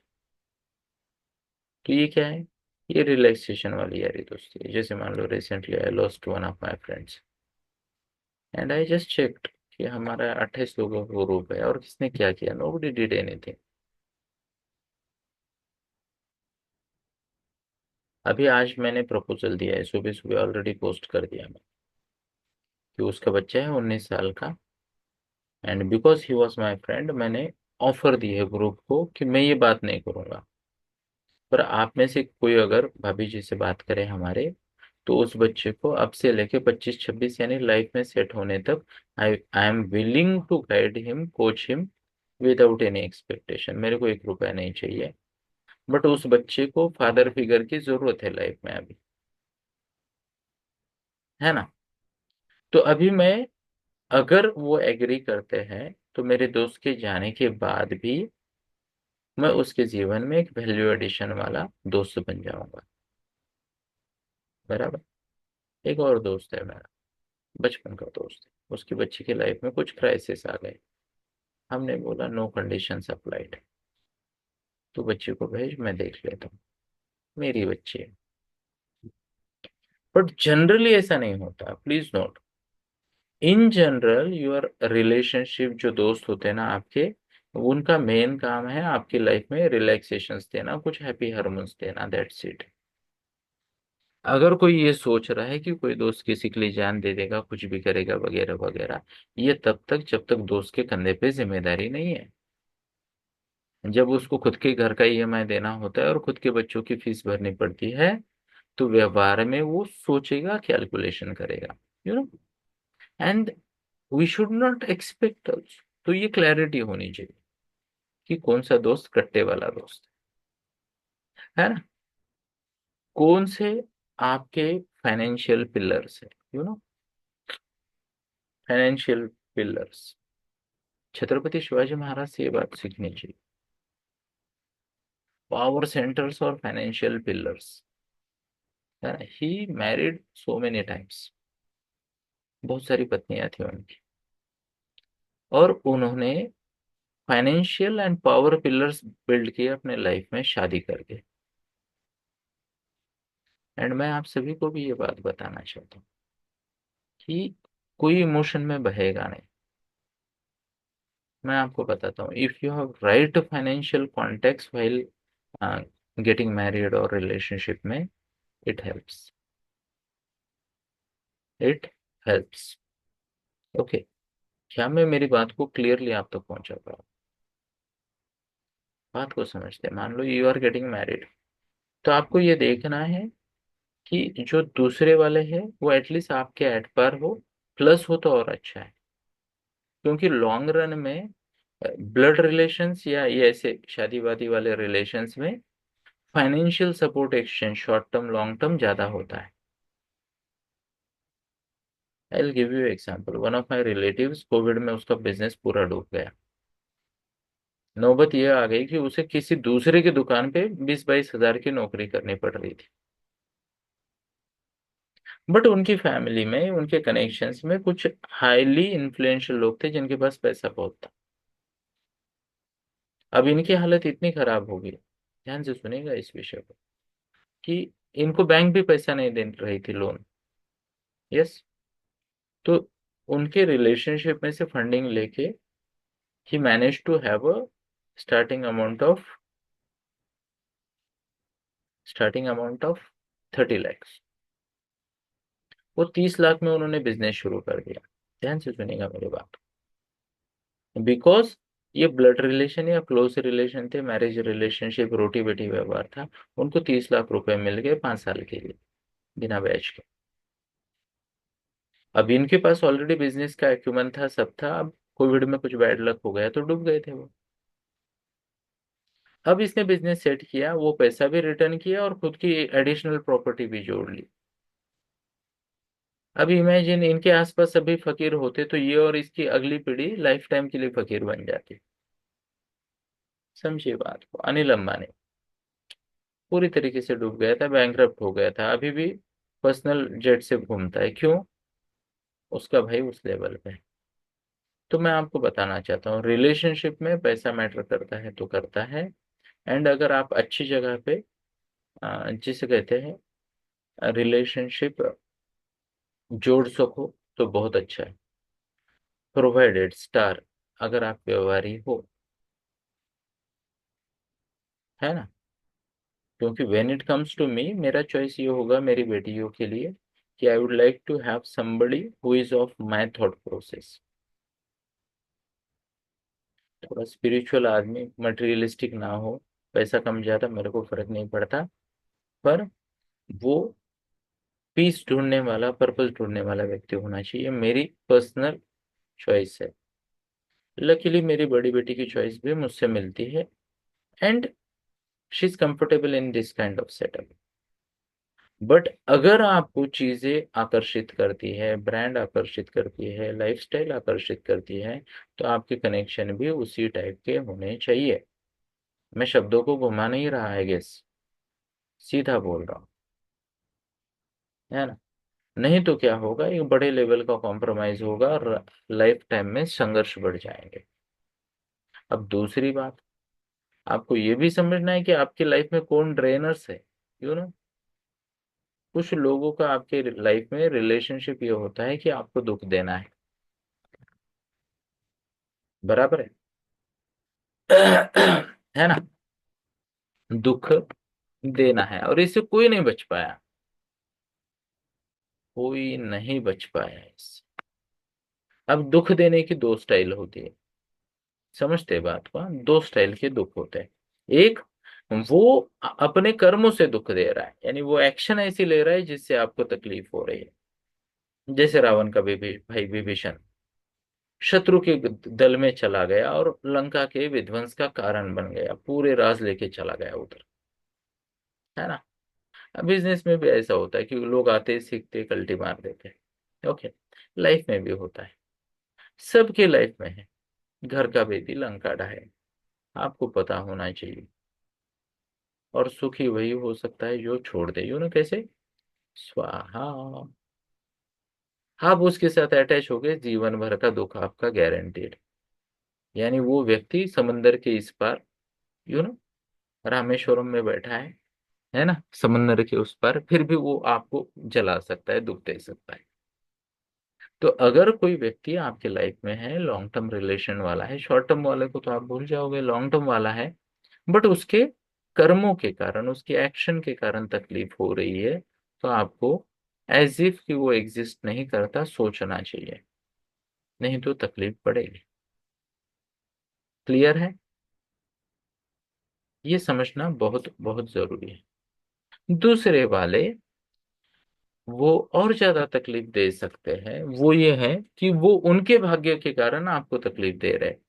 तो ये क्या है, ये रिलैक्सेशन वाली यारी दोस्ती है। जैसे मान लो recently I lost one of my friends and I just checked कि हमारा 28 लोगों का ग्रुप है और किसने क्या किया, नोबडी डिड एनीथिंग। अभी आज मैंने प्रपोजल दिया है, सुबह सुबह ऑलरेडी पोस्ट कर दिया मैं, कि उसका बच्चा है 19 साल का, and because he was my friend, मैंने ऑफर दी है ग्रुप को कि मैं ये बात नहीं करूंगा। पर आप में से कोई अगर भाभी जी से बात करे हमारे, तो उस बच्चे को अब से लेके 25-26 यानी लाइफ में सेट होने तक, I I am willing to guide him, coach him without any expectation. मेरे को 1 रुपया नहीं चाहिए, बट उस बच्चे को फादर फिगर की जरूरत है लाइफ में अभी, है ना। तो अभी मैं, अगर वो एग्री करते हैं तो मेरे दोस्त के जाने के बाद भी मैं उसके जीवन में एक वैल्यू एडिशन वाला दोस्त बन जाऊंगा। बराबर। एक और दोस्त है मेरा, बचपन का दोस्त है, उसकी बच्ची की लाइफ में कुछ क्राइसिस आ गए। हमने बोला नो कंडीशंस अप्लाइड, तू बच्ची को भेज, मैं देख लेता हूँ, मेरी बच्ची है। बट जनरली ऐसा नहीं होता, please note. In general your relationship, जो दोस्त होते हैं ना आपके, उनका मेन काम है आपकी लाइफ में रिलैक्सेशंस देना, कुछ हैप्पी हार्मोन्स देना, दैट्स इट। अगर कोई ये सोच रहा है कि कोई दोस्त किसी के लिए जान दे देगा, कुछ भी करेगा वगैरह वगैरह, ये तब तक जब तक दोस्त के कंधे पे जिम्मेदारी नहीं है। जब उसको खुद के घर का ईएमआई देना होता है और खुद के बच्चों की फीस भरनी पड़ती है, तो व्यवहार में वो सोचेगा, कैलकुलेशन करेगा, you know. And we should not expect also. तो ये क्लैरिटी होनी चाहिए कि कौन सा दोस्त कट्टे वाला दोस्त है ना, कौन से आपके फाइनेंशियल पिलर्स है, you know, financial pillars. Chhatrapati Shivaji Maharaj से ये बात सीखनी चाहिए, पावर सेंटर्स और फाइनेंशियल पिलर्स, है ना। He married so many times, बहुत सारी पत्नियां थी उनकी, और उन्होंने financial and power pillars build किए अपने लाइफ में शादी करके। एंड मैं आप सभी को भी ये बात बताना चाहता हूँ कि कोई इमोशन में बहेगा नहीं। मैं आपको बताता हूँ, if you have right financial context while getting married और रिलेशनशिप में, it helps, it helps. Okay, क्या मैं मेरी बात को क्लियरली आप तक पहुंचा पाऊँ? बात को समझते हैं। मान लो यू आर गेटिंग मैरिड, तो आपको ये देखना है कि जो दूसरे वाले हैं वो एटलीस्ट आपके एट पर हो, प्लस हो तो और अच्छा है। क्योंकि लॉन्ग रन में ब्लड रिलेशंस या ये ऐसे शादी वादी वाले रिलेशंस में financial support exchange short term long term ज्यादा होता है। I will give you example, one of my relatives Covid में उसका बिजनेस पूरा डूब गया। नौबत ये आ गई कि उसे किसी दूसरे की दुकान पे 20-22 हजार की नौकरी करनी पड़ रही थी। बट उनकी फैमिली में, उनके कनेक्शंस में कुछ हाईली इन्फ्लुएंशियल लोग थे जिनके पास पैसा बहुत था। अब इनकी हालत इतनी खराब हो गई, ध्यान से सुनेगा इस विषय को, कि इनको बैंक भी पैसा नहीं दे रही थी लोन। यस। तो उनके रिलेशनशिप में से फंडिंग लेके he manage to have a starting amount of starting amount of 30 lakhs। वो 30 लाख में उन्होंने बिजनेस शुरू कर दिया। ध्यान से सुनिएगा मेरी बात। बिकॉज ये ब्लड रिलेशन या क्लोज रिलेशन थे, मैरिज रिलेशनशिप रोटी बेटी व्यवहार था। उनको 30 लाख रुपए मिल गए 5 साल के लिए बिना ब्याज के। अब इनके पास ऑलरेडी बिजनेस का एक्यूमन था, सब था। अब कोविड में कुछ बैड लक हो गया तो डूब गए थे वो। अब इसने बिजनेस सेट किया, वो पैसा भी रिटर्न किया और खुद की एडिशनल प्रॉपर्टी भी जोड़ ली। अब इमेजिन इनके आसपास सभी फकीर होते तो ये और इसकी अगली पीढ़ी लाइफ टाइम के लिए फकीर बन जाती। समझिए बात को। अनिल अंबानी पूरी तरीके से डूब गया था, बैंकरप्ट हो गया था, अभी भी पर्सनल जेट से घूमता है। क्यों? उसका भाई उस लेवल पे है। तो मैं आपको बताना चाहता हूँ, रिलेशनशिप में पैसा मैटर करता है तो करता है। एंड अगर आप अच्छी जगह पे जिसे कहते हैं रिलेशनशिप जोड़ सको तो बहुत अच्छा है। प्रोवाइडेड स्टार, अगर आप व्यवहारी हो, है ना। क्योंकि when it comes to me, मेरा चॉइस ये होगा मेरी बेटियों के लिए कि I would like to have somebody who is of my thought process. थोड़ा स्पिरिचुअल आदमी, मटेरियलिस्टिक ना हो। पैसा कम ज्यादा मेरे को फर्क नहीं पड़ता, पर वो पीस ढूंढने वाला, पर्पस ढूंढने वाला व्यक्ति होना चाहिए। मेरी पर्सनल चॉइस है। लकीली मेरी बड़ी बेटी की चॉइस भी मुझसे मिलती है, and she is comfortable in this kind of setup. But अगर आपको चीजें आकर्षित करती है, ब्रांड आकर्षित करती है, लाइफस्टाइल आकर्षित करती है, तो आपके कनेक्शन भी उसी टाइप के होने चाहिए। मैं शब्दों को घुमा नहीं रहा है गेस, सीधा बोल रहा हूँ, है ना। नहीं तो क्या होगा, एक बड़े लेवल का कॉम्प्रोमाइज होगा और लाइफ टाइम में संघर्ष बढ़ जाएंगे। अब दूसरी बात, आपको ये भी समझना है कि आपकी लाइफ में कौन ड्रेनर्स है, यू नो। कुछ लोगों का आपके लाइफ में रिलेशनशिप ये होता है कि आपको दुख देना है, बराबर है है ना। दुख देना है और इससे कोई नहीं बच पाया, कोई नहीं बच पाया इससे। अब दुख देने की दो स्टाइल होती है, समझते हैं बात को। हाँ? दो स्टाइल के दुख होते हैं। एक, वो अपने कर्मों से दुख दे रहा है, यानी वो एक्शन ऐसी ले रहा है जिससे आपको तकलीफ हो रही है। जैसे रावण का भाई विभीषण, शत्रु के दल में चला गया और लंका के विध्वंस का कारण बन गया, पूरे राज लेके चला गया उधर, है ना। बिजनेस में भी ऐसा होता है कि लोग आते सीखते कल्टी मार देते हैं। ओके, लाइफ में भी होता है, सबके लाइफ में है। घर का बेदी लंका ढाए, आपको पता होना चाहिए। और सुखी वही हो सकता है जो छोड़ दे, यू नो कैसे, स्वाहा। आप उसके साथ अटैच हो गए, जीवन भर का दुख आपका गारंटेड। यानी वो व्यक्ति समंदर के इस पार, यू नो, रामेश्वरम में बैठा है ना, समंदर के उस पार, फिर भी वो आपको जला सकता है, दुख दे सकता है। तो अगर कोई व्यक्ति आपके लाइफ में है, लॉन्ग टर्म रिलेशन वाला है, शॉर्ट टर्म वाले को तो आप भूल जाओगे, लॉन्ग टर्म वाला है, बट उसके कर्मों के कारण, उसके एक्शन के कारण तकलीफ हो रही है, तो आपको एज इफ कि वो एग्जिस्ट नहीं करता सोचना चाहिए, नहीं तो तकलीफ पड़ेगी। क्लियर है? ये समझना बहुत बहुत जरूरी है। दूसरे वाले वो और ज्यादा तकलीफ दे सकते हैं, वो ये है कि वो उनके भाग्य के कारण आपको तकलीफ दे रहे हैं।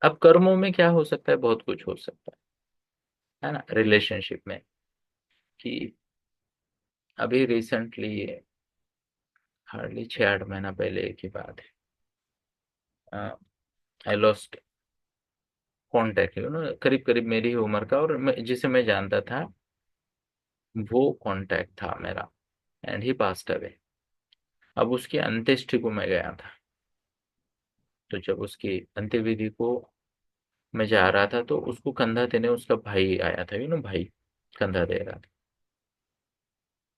अब कर्मों में क्या हो सकता है, बहुत कुछ हो सकता है ना, रिलेशनशिप में। कि अभी रिसेंटली, हार्डली 6-8 महीना पहले की बात है, I lost contact, you know, करीब करीब मेरी ही उम्र का, और जिसे मैं जानता था, वो कांटेक्ट था मेरा, एंड ही पास्ट अवे। अब उसकी अंत्येष्टि को मैं गया था, तो जब उसकी अंत्यविधि को मैं जा रहा था, तो उसको कंधा देने उसका भाई आया था, यू नो, भाई कंधा दे रहा था।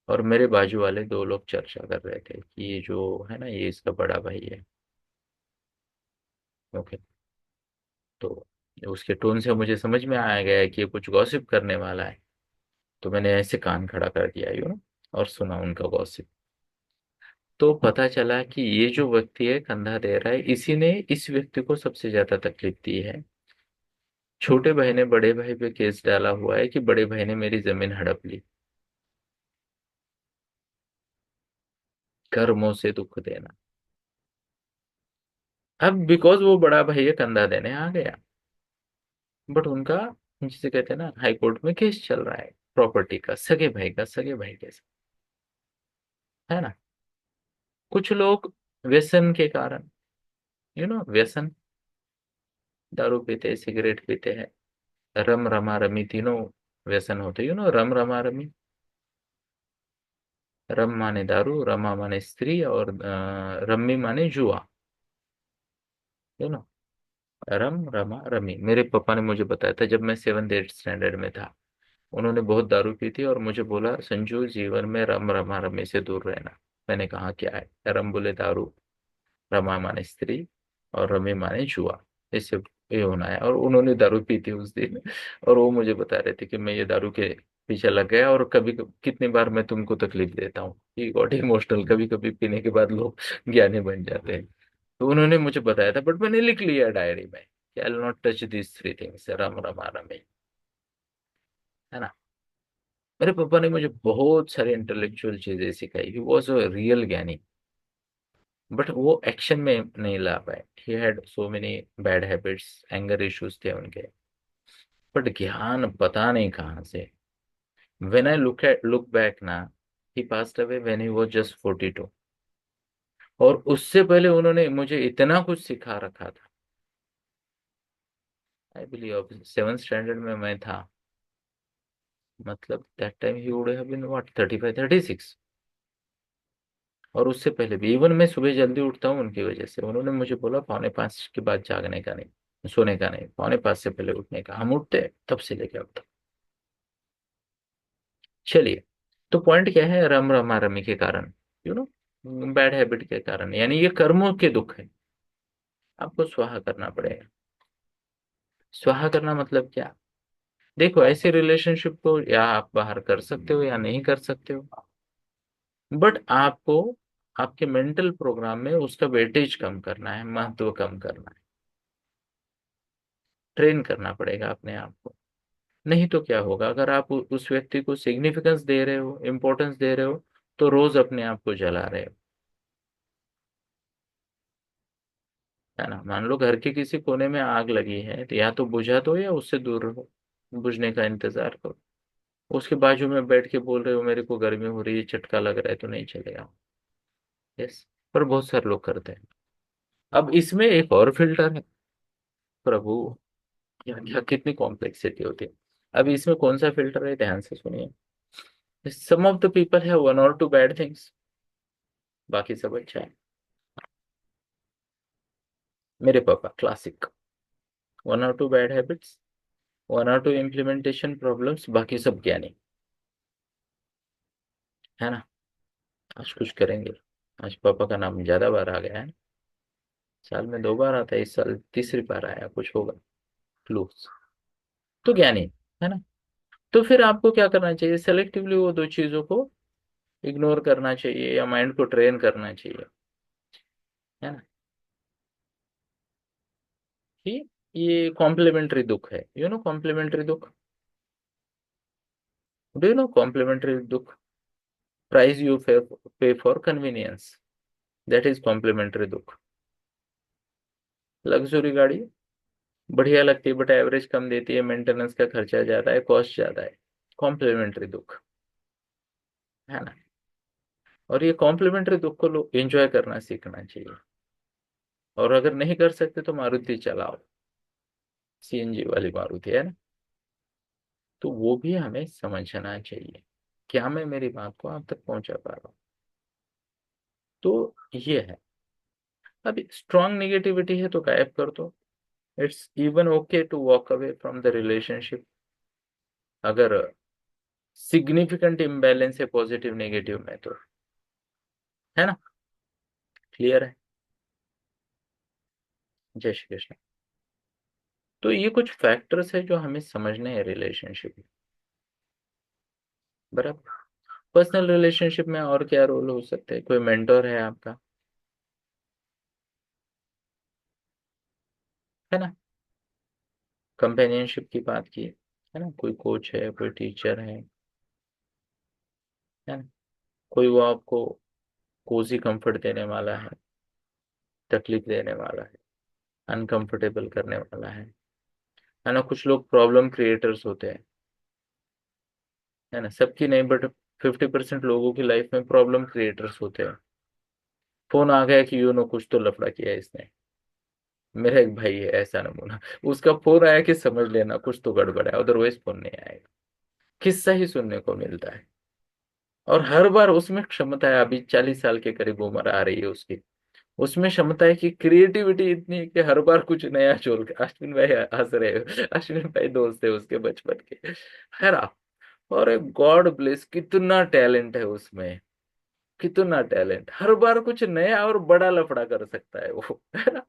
और मेरे बाजू वाले दो लोग चर्चा कर रहे थे कि ये जो है ना, ये इसका बड़ा भाई है। ओके, तो उसके टोन से मुझे समझ में आ गया कि ये कुछ गॉसिप करने वाला है। तो मैंने ऐसे कान खड़ा कर दिया, यू नो, और सुना उनका गॉसिप। तो पता चला कि ये जो व्यक्ति है कंधा दे रहा है, इसी ने इस व्यक्ति को सबसे ज्यादा तकलीफ दी है। छोटे भाई ने बड़े भाई पे केस डाला हुआ है कि बड़े भाई ने मेरी जमीन हड़प ली। कर्मों से दुख देना। अब बिकॉज वो बड़ा भाई है, कंधा देने आ गया, बट उनका, जिसे कहते हैं ना, हाई कोर्ट में केस चल रहा है प्रॉपर्टी का, सगे भाई के साथ, है ना। कुछ लोग व्यसन के कारण, यू नो, व्यसन, दारू पीते, सिगरेट पीते हैं, रम रमा रमी, तीनों व्यसन होते, यू नो, रम रमा रमी। रम माने दारू, रमा माने स्त्री, और रम्मी माने जुआ, यू नो। रम रमा रमी, मेरे पापा ने मुझे बताया था जब मैं 7th 8th स्टैंडर्ड में था। उन्होंने बहुत दारू पी थी और मुझे बोला, संजू जीवन में रम रमा रमी से दूर रहना। मैंने कहा क्या है, रम बोले दारू, रमा माने स्त्री, और रमी माने जुआ, इससे ये होना है। और उन्होंने दारू पी थी उस दिन, और वो मुझे बता रहे थे कि मैं ये दारू के पीछे लग गया, और कभी कितनी बार मैं तुमको तकलीफ देता हूँ। ये गॉट इमोशनल, कभी कभी पीने के बाद लोग ज्ञानी बन जाते हैं। तो उन्होंने मुझे बताया था, बट मैंने लिख लिया डायरी में कि I will not touch this 3 things, Ram Rama रमे, है ना। मेरे पापा ने मुझे बहुत सारी इंटेलेक्चुअल चीजें सिखाई, ही वॉज अ रियल ज्ञानी, बट वो एक्शन में नहीं ला पाए। He had so many bad habits, anger issues थे उनके, बट ज्ञान पता नहीं कहाँ से। व्हेन आई लुक बैक ना, he passed away when he was just 42। और उससे पहले उन्होंने मुझे इतना कुछ सिखा रखा था। आई बिलीव 7th स्टैंडर्ड में मैं था, मतलब that time he would have been what 35 36। और उससे पहले भी, इवन मैं सुबह जल्दी उठता हूँ उनकी वजह से। उन्होंने मुझे बोला 4:45 के बाद जागने का नहीं, सोने का नहीं, 4:45 से पहले उठने का। हम उठते हैं तब से लेके अब तक। चलिए, तो पॉइंट क्या है, रम रमा रमी के कारण, यू नो, बैड हैबिट के कारण, यानी ये कर्मों के दुख है, आपको स्वाहा करना पड़ेगा। स्वाहा करना मतलब क्या, देखो, ऐसे रिलेशनशिप को या आप बाहर कर सकते हो या नहीं कर सकते हो, बट आपको आपके मेंटल प्रोग्राम में उसका वेटेज कम करना है, महत्व कम करना है, ट्रेन करना पड़ेगा अपने आप को। नहीं तो क्या होगा, अगर आप उस व्यक्ति को सिग्निफिकेंस दे रहे हो, इंपॉर्टेंस दे रहे हो, तो रोज अपने आप को जला रहे हो, है ना। मान लो घर के किसी कोने में आग लगी है, तो या तो बुझा दो या उससे दूर रहो, बुझने का इंतजार करो। उसके बाजू में बैठ के बोल रहे हो मेरे को गर्मी हो रही है, झटका लग रहा है, तो नहीं चलेगा। यस। पर बहुत सारे लोग करते हैं। अब इसमें एक और फिल्टर है। प्रभु, क्या क्या कितनी कॉम्प्लेक्सिटी होती है। अब इसमें कौन सा फिल्टर है, ध्यान से सुनिए। सम ऑफ द पीपल है वन और टू बैड थिंग्स, बाकी सब अच्छा है। मेरे पापा क्लासिक, वन और टू बैड हैबिट्स, वन और टू इम्प्लीमेंटेशन प्रॉब्लम्स, बाकी सब ज्ञानी, है ना। आज कुछ करेंगे। आज पापा का नाम ज्यादा बार आ गया है। साल में 2 बार आता है, इस साल तीसरी बार आया, कुछ होगा क्लूज। तो ज्ञानी, है ना। तो फिर आपको क्या करना चाहिए, सेलेक्टिवली वो दो चीजों को इग्नोर करना चाहिए या माइंड को ट्रेन करना चाहिए, है ना। कि ये कॉम्प्लीमेंट्री दुख है, यू नो कॉम्प्लीमेंट्री दुख, डू यू नो कॉम्प्लीमेंट्री दुख, price you pay for convenience, that is complementary दुख। लग्जरी गाड़ी बढ़िया लगती है बट एवरेज कम देती है, मेंटेनेंस का खर्चा ज्यादा है, कॉस्ट ज्यादा है, कॉम्प्लीमेंट्री दुख, है ना। और ये कॉम्प्लीमेंट्री दुख को लोग एंजॉय करना सीखना चाहिए। और अगर नहीं कर सकते तो मारुति चलाओ, सीएनजी वाली मारुति, है ना। तो वो भी हमें समझना चाहिए। क्या मैं मेरी बात को आप तक पहुंचा पा रहा हूँ। तो ये है। अब स्ट्रॉन्ग नेगेटिविटी है तो गायब कर दो। It's even okay to walk away from the relationship, अगर सिग्निफिकेंट इम्बैलेंस है पॉजिटिव नेगेटिव में तो, है ना। क्लियर है। जय श्री कृष्ण। तो ये कुछ फैक्टर्स है जो हमें समझने हैं रिलेशनशिप में, बराबर। पर्सनल रिलेशनशिप में और क्या रोल हो सकते हैं, कोई मेंटोर है आपका, है ना। कंपेनियनशिप की बात की है ना, कोई कोच है, कोई टीचर है ना। कोई वो आपको कोजी कंफर्ट देने वाला है, तकलीफ देने वाला है, अनकंफर्टेबल करने वाला है ना। कुछ लोग प्रॉब्लम क्रिएटर्स होते हैं, है ना। सबकी नहीं बट 50% लोगों की लाइफ में प्रॉब्लम क्रिएटर्स होते हैं। फोन आ गया कि यू नो कुछ तो लफड़ा किया है इसने। मेरा एक भाई है ऐसा नमूना, उसका फोन आया कि समझ लेना कुछ तो गड़बड़ है, अदरवाइज फोन नहीं आएगा। किस्सा ही सुनने को मिलता है। और हर बार उसमें क्षमता है, अभी 40 साल के करीब उम्र आ रही है उसकी, उसमें क्षमता है कि क्रिएटिविटी इतनी है कि हर बार कुछ नया जोड़ के। अश्विन भाई हंस रहे हो, अश्विन भाई दोस्त है उसके बचपन के, है ना। और गॉड ब्लेस, कितना टैलेंट है उसमें, कितना टैलेंट, हर बार कुछ नया और बड़ा लफड़ा कर सकता है वो, है ना।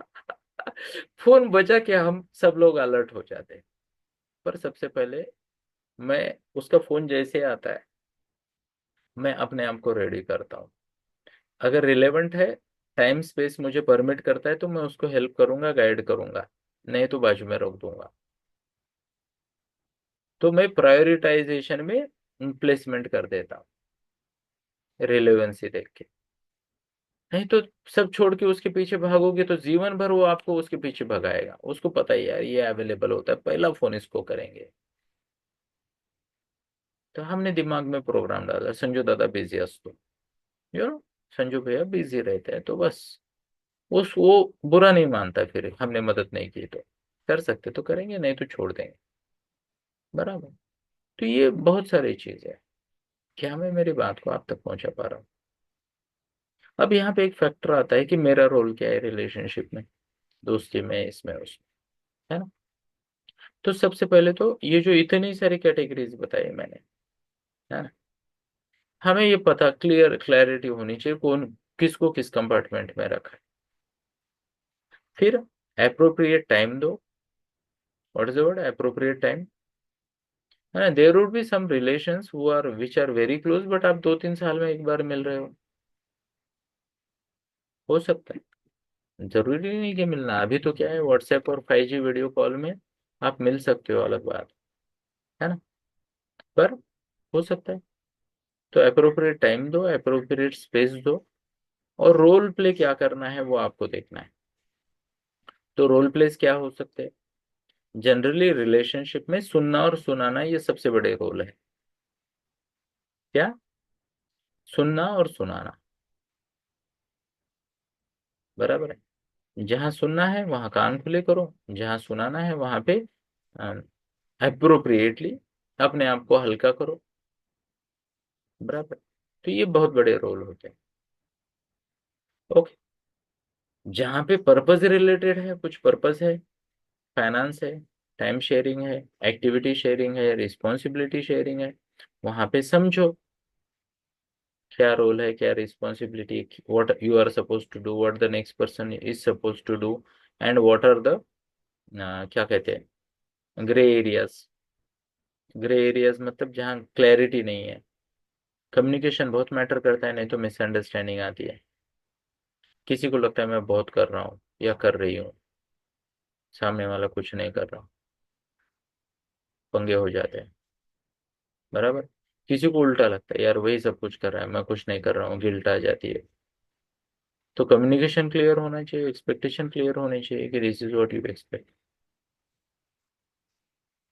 फोन बजा के हम सब लोग अलर्ट हो जाते हैं। पर सबसे पहले मैं, उसका फोन जैसे आता है मैं अपने आप को रेडी करता हूँ। अगर रिलेवेंट है, टाइम स्पेस मुझे परमिट करता है तो मैं उसको हेल्प करूंगा, गाइड करूंगा, नहीं तो बाजू में रोक दूंगा। तो मैं प्रायोरिटाइजेशन में प्लेसमेंट कर देता हूँ, रिलेवेंसी देख के। नहीं तो सब छोड़ के उसके पीछे भागोगे तो जीवन भर वो आपको उसके पीछे भगाएगा, उसको पता ही है यार ये अवेलेबल होता है, पहला फोन इसको करेंगे। तो हमने दिमाग में प्रोग्राम डाला, संजू दादा बिजी असतो, यू नो, संजू भैया बिजी रहते हैं, तो बस उस वो बुरा नहीं मानता, फिर हमने मदद नहीं की तो कर सकते तो करेंगे, नहीं तो छोड़ देंगे, बराबर। तो ये बहुत सारी चीज है। क्या मैं मेरी बात को आप तक पहुंचा पा रहा हूँ। अब यहाँ पे एक फैक्टर आता है कि मेरा रोल क्या है रिलेशनशिप में, दोस्ती में, इसमें उसमें, है ना। तो सबसे पहले तो ये जो इतनी सारी कैटेगरीज बताई मैंने, है ना, हमें ये पता क्लैरिटी होनी चाहिए कौन किसको किस कंपार्टमेंट में रखा है। फिर अप्रोप्रिएट टाइम दो। What is the word, appropriate time, है ना। There would be some relations who are which are very close but आप 2-3 साल में एक बार मिल रहे हो सकता है। जरूरी नहीं कि मिलना, अभी तो क्या है, व्हाट्सएप और 5G वीडियो कॉल में आप मिल सकते हो, अलग बात, है ना। पर हो सकता है तो अप्रोप्रिएट टाइम दो, अप्रोप्रिएट स्पेस दो, और रोल प्ले क्या करना है वो आपको देखना है। तो रोल प्लेस क्या हो सकते हैं? जनरली रिलेशनशिप में सुनना और सुनाना ये सबसे बड़े रोल है। क्या? सुनना और सुनाना। बराबर है। जहां सुनना है वहां कान खुले करो, जहां सुनाना है वहां पे अप्रोप्रिएटली अपने आप को हल्का करो। बराबर। तो ये बहुत बड़े रोल होते हैं। ओके। जहां पे पर्पज रिलेटेड है, कुछ पर्पज है, फाइनेंस है, टाइम शेयरिंग है, एक्टिविटी शेयरिंग है, रिस्पॉन्सिबिलिटी शेयरिंग है, वहां पे समझो क्या रोल है, क्या responsibility, what you are suppose to do, what the next person is suppose to do, and what are the क्या कहते हैं, ग्रे एरियाज। ग्रे एरियाज मतलब जहाँ क्लैरिटी नहीं है। कम्युनिकेशन बहुत मैटर करता है, नहीं तो मिसअंडरस्टैंडिंग आती है। किसी को लगता है मैं बहुत कर रहा हूँ या कर रही हूँ, सामने वाला कुछ नहीं कर रहा, पंगे हो जाते हैं। बराबर। किसी को उल्टा लगता है यार वही सब कुछ कर रहा है, मैं कुछ नहीं कर रहा हूँ, गिल्ट आ जाती है। तो कम्युनिकेशन क्लियर होना चाहिए, एक्सपेक्टेशन क्लियर होनी चाहिए कि this is what you expect.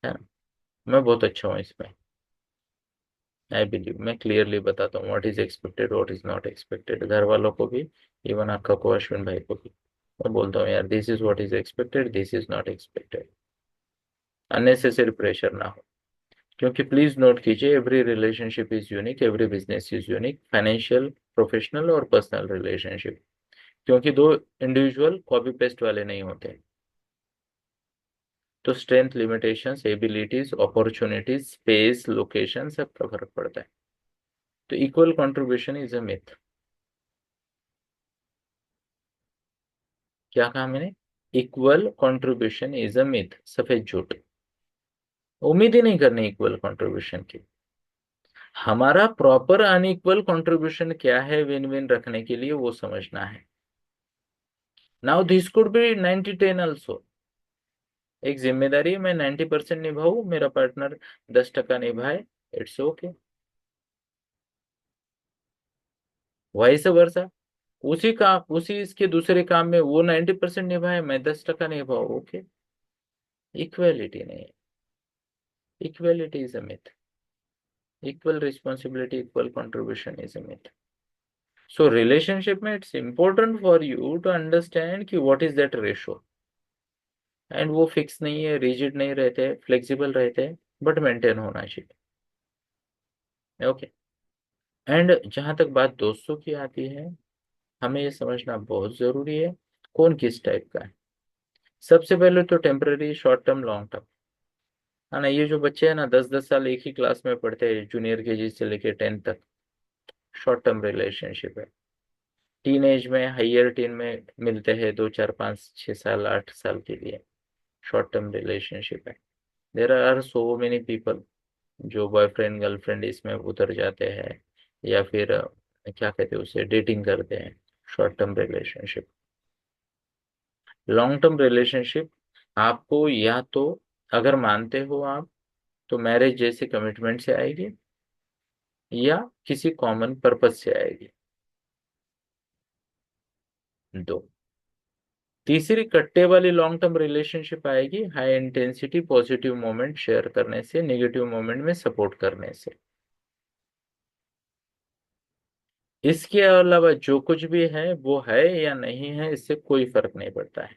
है ना? मैं बहुत अच्छा हूँ इसमें। आई बिलीव मैं क्लियरली बताता हूँ what is expected, what is not expected, घर वालों को भी, इवन आपका को अश्विन भाई को भी। मैं बोलता हूँ यार this is what is expected, this is not expected. Unnecessary pressure ना हो। क्योंकि प्लीज नोट कीजिए, every relationship is unique, every business is unique, financial, professional और पर्सनल रिलेशनशिप। क्योंकि दो इंडिविजुअल कॉपी पेस्ट वाले नहीं होते। तो strength, limitations, abilities, opportunities, space, location सबका फर्क पड़ता है। तो equal contribution is a myth. क्या कहा मैंने? Equal contribution is a myth, सफेद झूठ। उम्मीद ही नहीं करनी इक्वल कंट्रीब्यूशन की। हमारा प्रॉपर अनइक्वल कंट्रीब्यूशन क्या है विन विन रखने के लिए, वो समझना है। Now this could be 90-10 also. एक जिम्मेदारी है, मैं 90% निभाऊं, मेरा पार्टनर 10% निभाए, इट्स ओके। Vice versa. उसी काम, उसी इसके दूसरे काम में वो 90% निभाए, मैं 10% निभाऊं, ओके। इक्वेलिटी नहीं है। Equality is a myth. Equal responsibility, equal contribution is a myth. So relationship में it's important for you to understand कि what is that ratio. And वो फिक्स नहीं है, रिजिड नहीं रहते, फ्लेक्सिबल रहते हैं, बट मेंटेन होना चाहिए। ओके। एंड जहां तक बात दोस्तों की आती है, हमें ये समझना बहुत जरूरी है कौन किस टाइप का है। सबसे पहले तो temporary, short term, long term. है ना? ये जो बच्चे हैं ना 10-10 साल एक ही क्लास में पढ़ते हैं, जूनियर केजी से लेके 10th तक, शॉर्ट टर्म रिलेशनशिप है। टीन एज में, हाइयर टीन में मिलते हैं, 2 4 5 6 साल 8 साल के लिए, शॉर्ट टर्म रिलेशनशिप है। There are so many people जो बॉयफ्रेंड गर्लफ्रेंड इसमें उतर जाते हैं, या फिर क्या कहते हैं उसे, डेटिंग करते हैं, short term relationship. Long term relationship आपको या तो, अगर मानते हो आप, तो मैरिज जैसे कमिटमेंट से आएगी, या किसी कॉमन पर्पज से आएगी। दो। तीसरी कट्टे वाली लॉन्ग टर्म रिलेशनशिप आएगी high intensity positive moment share करने से, नेगेटिव मोमेंट में सपोर्ट करने से। इसके अलावा जो कुछ भी है वो है या नहीं है, इससे कोई फर्क नहीं पड़ता है।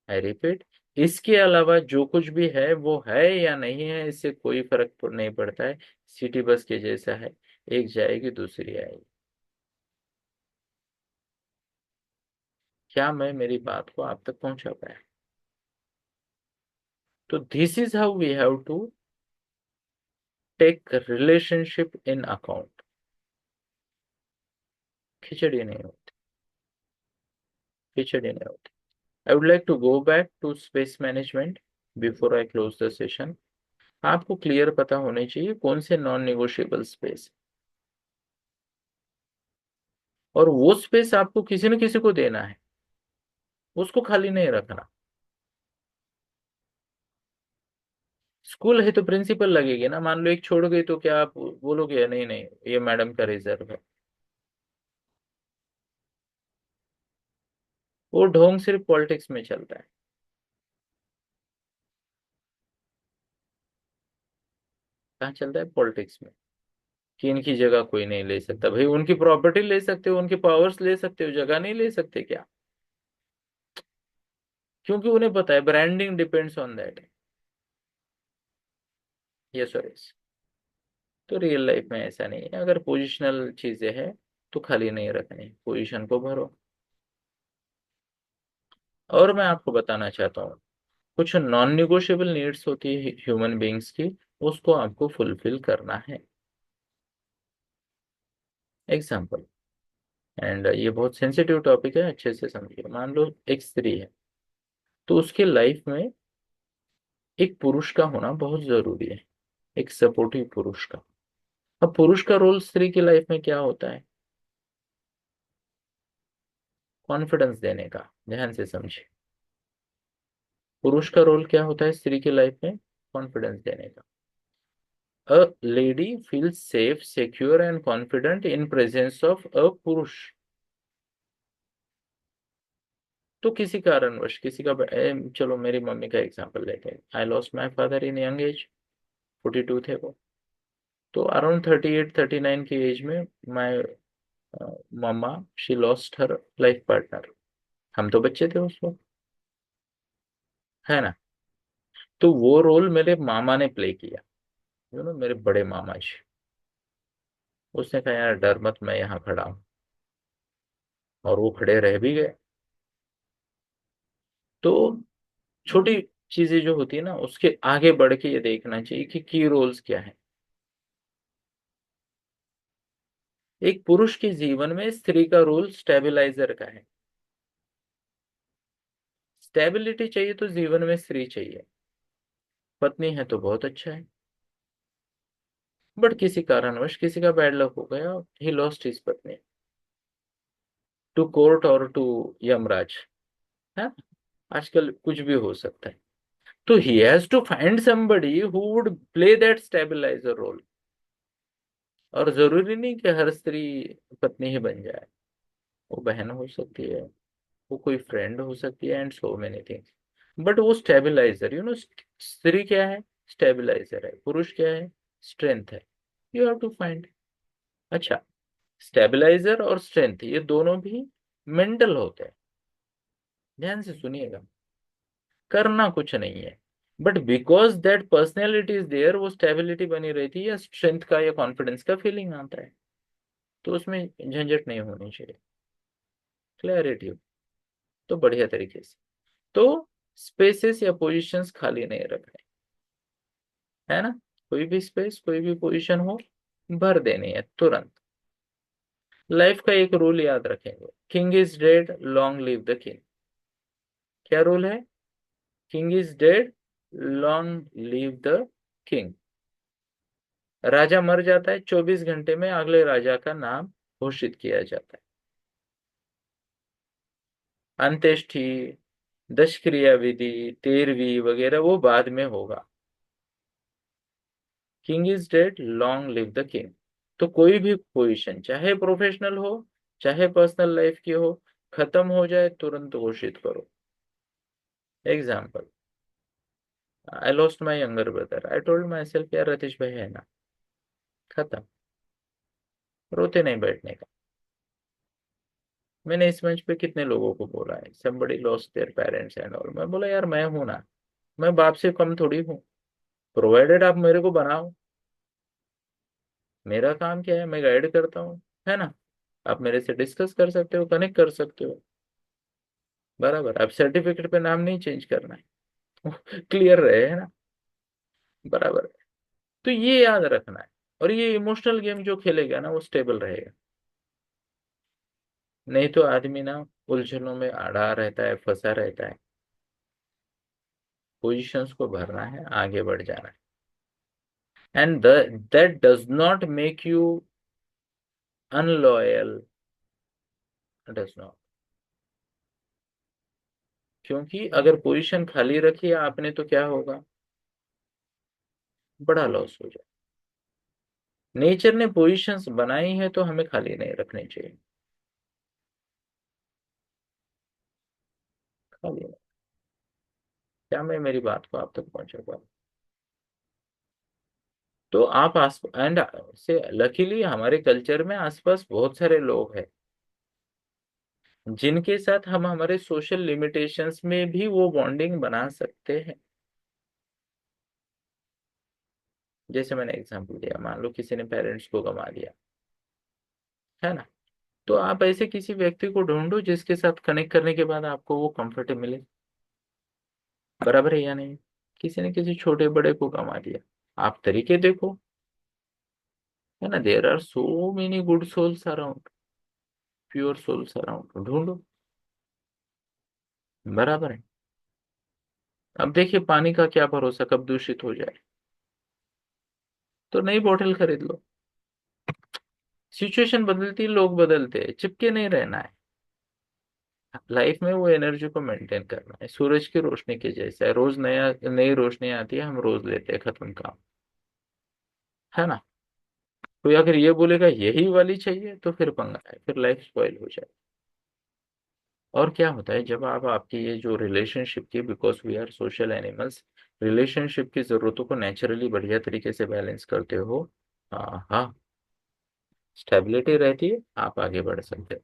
आई रिपीट, इसके अलावा जो कुछ भी है वो है या नहीं है, इससे कोई फर्क नहीं पड़ता है। सिटी बस के जैसा है, एक जाएगी दूसरी आएगी। क्या मैं मेरी बात को आप तक पहुंचा पाया? तो this is how we have to take relationship in account. खिचड़ी नहीं होती। खिचड़ी नहीं होती। I would like to go back to space management before I close the session. आपको क्लियर पता होनी चाहिए कौन से नॉन निगोशिएबल स्पेस, और वो स्पेस आपको किसी न किसी को देना है, उसको खाली नहीं रखना। स्कूल है तो प्रिंसिपल लगेगी ना, मान लो एक छोड़ गई तो क्या आप बोलोगे नहीं नहीं ये मैडम का रिजर्व है? वो ढोंग सिर्फ पॉलिटिक्स में चलता है। कहाँ चलता है? पॉलिटिक्स में। कि इनकी जगह कोई नहीं ले सकता, भाई उनकी प्रॉपर्टी ले सकते हो, उनके पावर्स ले सकते हो, जगह नहीं ले सकते क्या? क्योंकि उन्हें पता है branding depends on that. Yes और यस। तो रियल लाइफ में ऐसा नहीं है, अगर पोजिशनल चीजें हैं तो खाली नहीं रखनी, पोजीशन को भरो। और मैं आपको बताना चाहता हूँ, कुछ नॉन निगोशिएबल नीड्स होती है ह्यूमन बीइंग्स की, उसको आपको फुलफिल करना है। एग्जाम्पल, एंड ये बहुत सेंसिटिव टॉपिक है, अच्छे से समझिए। मान लो एक स्त्री है, तो उसके लाइफ में एक पुरुष का होना बहुत जरूरी है, एक सपोर्टिव पुरुष का। अब पुरुष का रोल स्त्री की लाइफ में क्या होता है? कॉन्फिडेंस देने का। ध्यान से समझिए, पुरुष का रोल क्या होता है स्त्री की लाइफ में? कॉन्फिडेंस देने का। A lady feels safe, secure and confident in presence of a पुरुष। तो किसी कारणवश किसी का चलो मेरी मम्मी का एग्जांपल लेते हैं। I lost my father in young age, 42 थे वो। तो अराउंड 38 39 की एज में my mama, she lost her life partner. हम तो बच्चे थे उस वक्त, है ना? तो वो रोल मेरे मामा ने प्ले किया, मेरे बड़े मामा जी। उसने कहा यार डर मत, मैं यहाँ खड़ा हूँ। और वो खड़े रह भी गए। तो छोटी चीजें जो होती है ना, उसके आगे बढ़ के ये देखना चाहिए कि की रोल्स क्या है। एक पुरुष के जीवन में स्त्री का रोल स्टेबलाइजर का है। स्टेबिलिटी चाहिए तो जीवन में स्त्री चाहिए। पत्नी है तो बहुत अच्छा है, बट किसी कारणवश किसी का बैड लक हो गया, ही लॉस्ट हिज पत्नी टू कोर्ट और टू यमराज, है। आजकल कुछ भी हो सकता है। तो he has to find somebody who would play that stabiliser role. और जरूरी नहीं कि हर स्त्री पत्नी ही बन जाए, वो बहन हो सकती है, वो कोई फ्रेंड हो सकती है, and so many things. But वो स्टेबलाइजर, स्त्री क्या है? स्टेबलाइजर है। पुरुष क्या है? स्ट्रेंथ है। You have to find. अच्छा, स्टेबलाइजर और स्ट्रेंथ ये दोनों भी मेंटल होते हैं। ध्यान से सुनिएगा, करना कुछ नहीं है, but because that personality is there, वो स्टेबिलिटी बनी रहती है, या स्ट्रेंथ का या कॉन्फिडेंस का फीलिंग आता है। तो उसमें झंझट नहीं होनी चाहिए, क्लैरिटी हो तो बढ़िया तरीके से। तो स्पेसेस या पोजीशंस खाली नहीं रखने, है ना? कोई भी स्पेस कोई भी पोजीशन हो, भर देनी है तुरंत। लाइफ का एक रूल याद रखेंगे, king is dead long live the king. क्या रूल है? King is dead long live the king. राजा मर जाता है, 24 घंटे में अगले राजा का नाम घोषित किया जाता है। अंत्येष्टि, दशक्रिया विधि, तेरवी वगैरह वो बाद में होगा। King is dead long live the king. तो कोई भी पोजीशन, चाहे प्रोफेशनल हो चाहे पर्सनल लाइफ की हो, खत्म हो जाए तुरंत घोषित करो। Example, I lost my younger brother, I told my self यार रतीश भाई है ना, खत्म। रोते नहीं बैठने का। मैंने इस मंच पे कितने लोगों को बोला है, somebody lost their parents and all, मैं बोला यार मैं हूं ना, मैं बाप से कम थोड़ी हूँ। प्रोवाइडेड आप मेरे को बनाओ, मेरा काम क्या है, मैं गाइड करता हूँ, है ना? आप मेरे से डिस्कस कर सकते हो, कनेक्ट कर सकते हो, बराबर। अब सर्टिफिकेट पे नाम नहीं चेंज करना है। क्लियर रहे, है ना? बराबर। तो ये याद रखना है। और ये इमोशनल गेम जो खेलेगा ना वो स्टेबल रहेगा। नहीं तो आदमी ना उलझनों में अड़ा रहता है, फंसा रहता है। पोजीशंस को भरना है, आगे बढ़ जाना है। And that does not make you unloyal, does not. क्योंकि अगर पोजीशन खाली रखी है आपने तो क्या होगा? बड़ा लॉस हो जाए। नेचर ने पोजीशंस बनाई है तो हमें खाली नहीं रखनी चाहिए, खाली नहीं। क्या मैं मेरी बात को आप तक पहुंचा पा? तो आप आस एंड से लकीली हमारे कल्चर में आसपास बहुत सारे लोग हैं जिनके साथ हम हमारे सोशल लिमिटेशंस में भी वो बॉन्डिंग बना सकते हैं। जैसे मैंने एग्जांपल दिया, मान लो किसी ने पेरेंट्स को गंवा दिया, है ना? तो आप ऐसे किसी व्यक्ति को ढूंढो जिसके साथ कनेक्ट करने के बाद आपको वो कंफर्ट मिले। बराबर है या नहीं? किसी ने किसी छोटे बड़े को गंवा दिया, आप तरीके देखो, है ना? There are so many good souls around, pure souls around, ढूंढो। बराबर है। अब देखिए पानी का क्या भरोसा, कब दूषित हो जाए। तो नई बोतल खरीद लो। सिचुएशन बदलती, लोग बदलते हैं, चिपके नहीं रहना है। लाइफ में वो एनर्जी को मेंटेन करना है, सूरज की रोशनी के जैसा है, रोज नया नई रोशनी आती है, हम रोज लेते हैं, खत्म काम। है ना? कोई अगर ये बोलेगा यही वाली चाहिए तो फिर पंगा है, फिर लाइफ स्पॉइल हो जाए। और क्या होता है जब आप आपकी ये जो रिलेशनशिप की, because we are social animals, relationship की जरूरतों को नेचुरली बढ़िया तरीके से बैलेंस करते हो, हाँ हाँ, स्टेबिलिटी रहती है, आप आगे बढ़ सकते हो।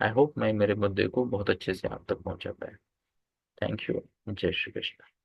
आई होप मैं मेरे मुद्दे को बहुत अच्छे से आप तक पहुंचा पाया। Thank you. जय श्री कृष्ण।